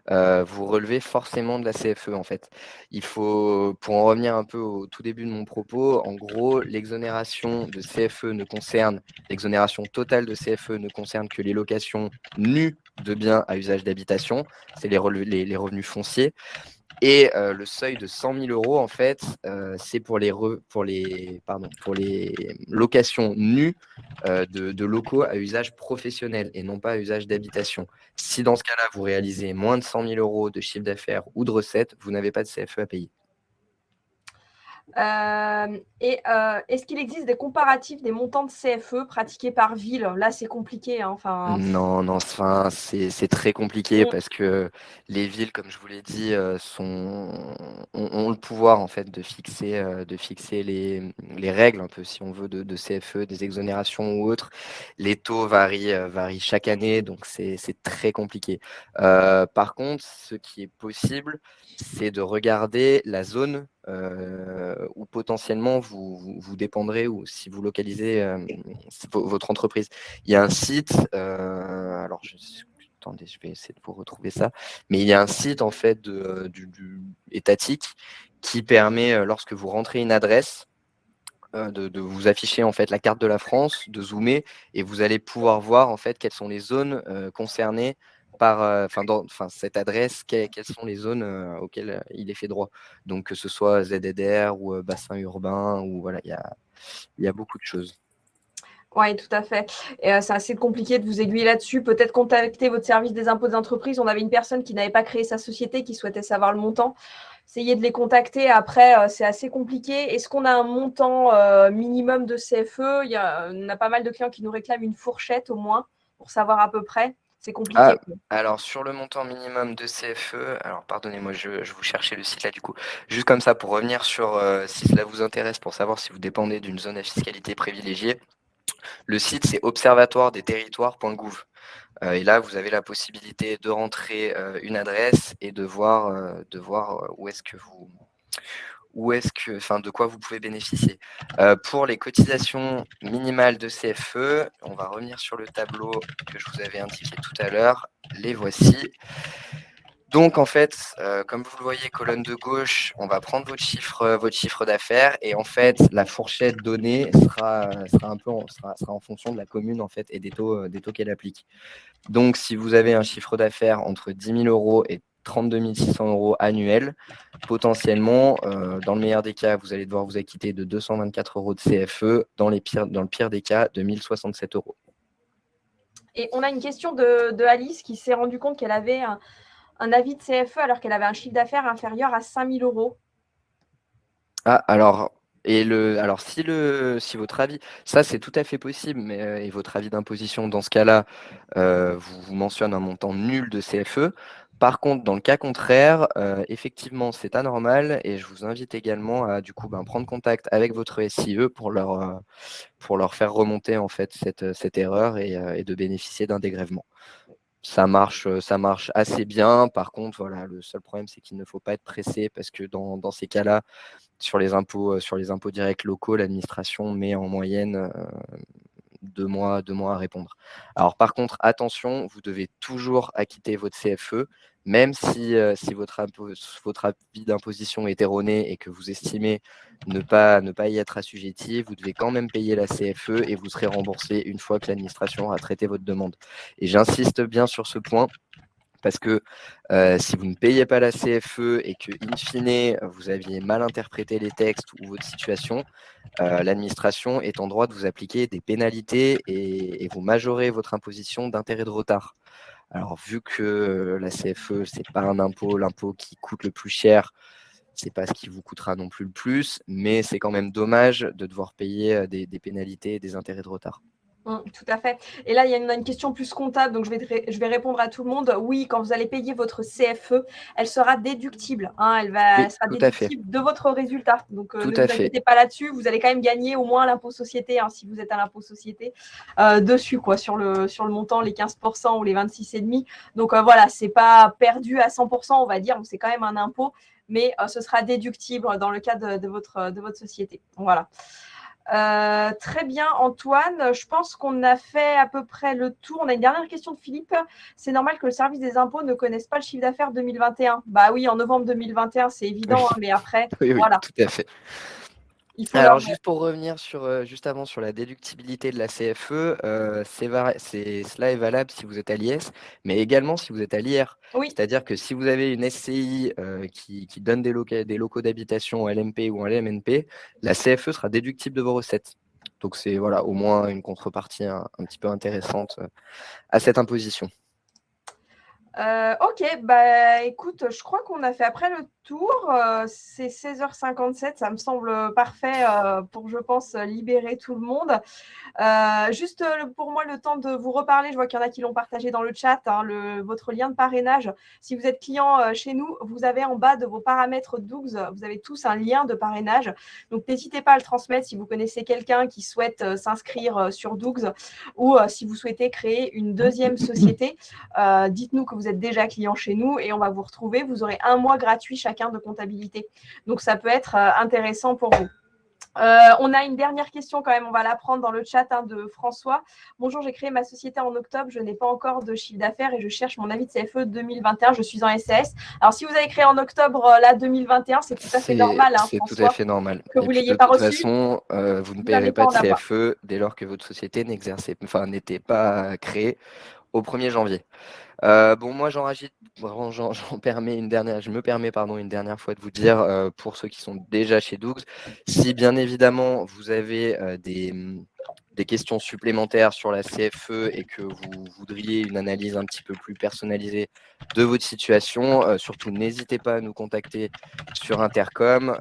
vous relevez forcément de la CFE en fait. Il faut, pour en revenir un peu au tout début de mon propos, en gros, l'exonération totale de CFE ne concerne que les locations nues de biens à usage d'habitation, c'est les revenus fonciers. Et le seuil de 100 000 euros, en fait, c'est pour les locations nues de locaux à usage professionnel et non pas à usage d'habitation. Si dans ce cas-là, vous réalisez moins de 100 000 euros de chiffre d'affaires ou de recettes, vous n'avez pas de CFE à payer. Est-ce qu'il existe des comparatifs des montants de CFE pratiqués par ville? Là, c'est compliqué. Non, non, enfin, c'est très compliqué parce que les villes, comme je vous l'ai dit, ont le pouvoir en fait de fixer les règles un peu, si on veut, de CFE, des exonérations ou autres. Les taux varient chaque année, donc c'est très compliqué. Par contre, ce qui est possible, c'est de regarder la zone où potentiellement vous dépendrez ou si vous localisez votre entreprise. Il y a un site, alors attendez, je vais essayer de vous retrouver ça, mais il y a un site en fait du étatique qui permet, lorsque vous rentrez une adresse, de vous afficher en fait la carte de la France, de zoomer, et vous allez pouvoir voir en fait quelles sont les zones concernées par dans cette adresse, quelles sont les zones auxquelles il est fait droit. Donc que ce soit ZDR ou bassin urbain, ou voilà, il y a beaucoup de choses. Oui, tout à fait. Et c'est assez compliqué de vous aiguiller là-dessus. Peut-être contacter votre service des impôts des entreprises. On avait une personne qui n'avait pas créé sa société, qui souhaitait savoir le montant. Essayez de les contacter. Après, c'est assez compliqué. Est-ce qu'on a un montant minimum de CFE? On a pas mal de clients qui nous réclament une fourchette au moins pour savoir à peu près. C'est compliqué. Alors sur le montant minimum de CFE, alors pardonnez-moi, je vous cherchais le site là du coup. Juste comme ça pour revenir sur si cela vous intéresse, pour savoir si vous dépendez d'une zone à fiscalité privilégiée. Le site, c'est observatoiredesterritoires.gouv. Et là, vous avez la possibilité de rentrer une adresse et de voir de quoi vous pouvez bénéficier. Pour les cotisations minimales de CFE, on va revenir sur le tableau que je vous avais indiqué tout à l'heure. Les voici. Donc en fait, comme vous le voyez, colonne de gauche, on va prendre votre chiffre d'affaires, et en fait, la fourchette donnée sera en fonction de la commune en fait et des taux qu'elle applique. Donc si vous avez un chiffre d'affaires entre 10 000 euros et 32 600 euros annuels, potentiellement, dans le meilleur des cas, vous allez devoir vous acquitter de 224 euros de CFE, dans le pire des cas, de 1 067 euros. Et on a une question de Alice qui s'est rendue compte qu'elle avait un avis de CFE alors qu'elle avait un chiffre d'affaires inférieur à 5 000 euros. Ah, alors si votre avis, ça c'est tout à fait possible, mais et votre avis d'imposition dans ce cas-là, vous mentionne un montant nul de CFE. Par contre, dans le cas contraire, effectivement, c'est anormal, et je vous invite également à du coup prendre contact avec votre SIE pour leur faire remonter en fait cette erreur et de bénéficier d'un dégrèvement. Ça marche assez bien. Par contre, voilà, le seul problème, c'est qu'il ne faut pas être pressé, parce que dans ces cas-là, sur les impôts directs locaux, l'administration met en moyenne 2 mois à répondre. Alors par contre, attention, vous devez toujours acquitter votre CFE, même si votre avis d'imposition est erroné et que vous estimez ne pas y être assujetti, vous devez quand même payer la CFE et vous serez remboursé une fois que l'administration aura traité votre demande. Et j'insiste bien sur ce point, parce que si vous ne payez pas la CFE et que, in fine, vous aviez mal interprété les textes ou votre situation, l'administration est en droit de vous appliquer des pénalités et vous majorer votre imposition d'intérêt de retard. Alors, vu que la CFE, ce n'est pas un impôt, l'impôt qui coûte le plus cher, ce n'est pas ce qui vous coûtera non plus le plus, mais c'est quand même dommage de devoir payer des pénalités et des intérêts de retard. Tout à fait. Et là, il y a une question plus comptable, donc je vais répondre à tout le monde. Oui, quand vous allez payer votre CFE, elle sera déductible. Elle sera déductible de votre résultat. Donc, ne vous inquiétez pas là-dessus. Vous allez quand même gagner au moins l'impôt société, si vous êtes à l'impôt société, dessus, sur le montant, les 15% ou les 26,5%. Donc, voilà, ce n'est pas perdu à 100%, on va dire. C'est quand même un impôt, mais ce sera déductible dans le cas de votre société. Voilà. Très bien, Antoine. Je pense qu'on a fait à peu près le tour. On a une dernière question de Philippe. C'est normal que le service des impôts ne connaisse pas le chiffre d'affaires 2021. Bah oui, en novembre 2021, c'est évident, Oui, hein, mais après, oui, oui, voilà, tout à fait. il faut leur. Alors, juste pour revenir juste avant sur la déductibilité de la CFE, cela est valable si vous êtes à l'IS, mais également si vous êtes à l'IR. Oui, C'est-à-dire que si vous avez une SCI qui donne des locaux d'habitation en LMP ou en LMNP, la CFE sera déductible de vos recettes. Donc, c'est voilà, au moins une contrepartie un petit peu intéressante à cette imposition. ok, bah écoute, je crois qu'on a fait après le tour. C'est 16h57, ça me semble parfait pour, je pense, libérer tout le monde. Juste pour moi, le temps de vous reparler, je vois qu'il y en a qui l'ont partagé dans le chat, hein, votre lien de parrainage. Si vous êtes client chez nous, vous avez en bas de vos paramètres Dougs, vous avez tous un lien de parrainage. Donc, n'hésitez pas à le transmettre si vous connaissez quelqu'un qui souhaite s'inscrire sur Dougs ou si vous souhaitez créer une deuxième société. Dites-nous que vous êtes déjà client chez nous et on va vous retrouver. Vous aurez 1 mois gratuit chacun de comptabilité. Donc, ça peut être intéressant pour vous. On a une dernière question quand même, on va la prendre dans le chat de François. Bonjour, j'ai créé ma société en octobre, je n'ai pas encore de chiffre d'affaires et je cherche mon avis de CFE 2021, je suis en SAS. Alors si vous avez créé en octobre 2021, c'est tout à fait normal, C'est tout à François, fait normal. que Et vous ne puis l'ayez de pas toute reçu, façon, vous ne vous n'allez payerez pas pas de en avoir. CFE dès lors que votre société n'était pas créée au 1er janvier. Bon, moi, je me permets une dernière fois de vous dire, pour ceux qui sont déjà chez Dougs, si bien évidemment vous avez des questions supplémentaires sur la CFE et que vous voudriez une analyse un petit peu plus personnalisée de votre situation, surtout n'hésitez pas à nous contacter sur Intercom.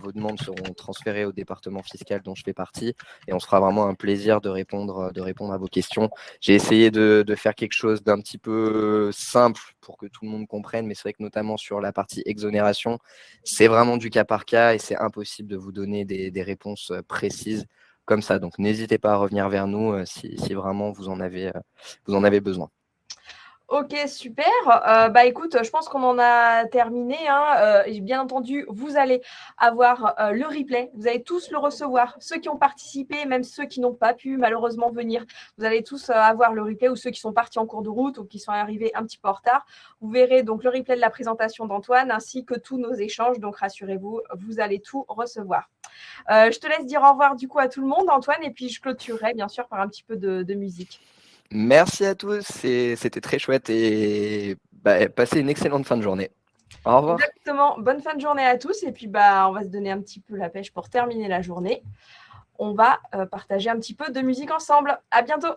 Vos demandes seront transférées au département fiscal dont je fais partie et on se fera vraiment un plaisir de répondre à vos questions. J'ai essayé de faire quelque chose d'un petit peu simple pour que tout le monde comprenne, mais c'est vrai que notamment sur la partie exonération, c'est vraiment du cas par cas et c'est impossible de vous donner des réponses précises comme ça. Donc n'hésitez pas à revenir vers nous si vraiment vous en avez besoin. Ok, super. Bah écoute, je pense qu'on en a terminé, hein. Et bien entendu, vous allez avoir le replay. Vous allez tous le recevoir. Ceux qui ont participé, même ceux qui n'ont pas pu malheureusement venir, vous allez tous avoir le replay ou ceux qui sont partis en cours de route ou qui sont arrivés un petit peu en retard. Vous verrez donc le replay de la présentation d'Antoine ainsi que tous nos échanges. Donc rassurez-vous, vous allez tout recevoir. Je te laisse dire au revoir du coup à tout le monde, Antoine, et puis je clôturerai bien sûr par un petit peu de musique. Merci à tous, c'était très chouette et passez une excellente fin de journée. Au revoir. Exactement. Bonne fin de journée à tous. Et puis, bah, on va se donner un petit peu la pêche pour terminer la journée. On va partager un petit peu de musique ensemble. À bientôt.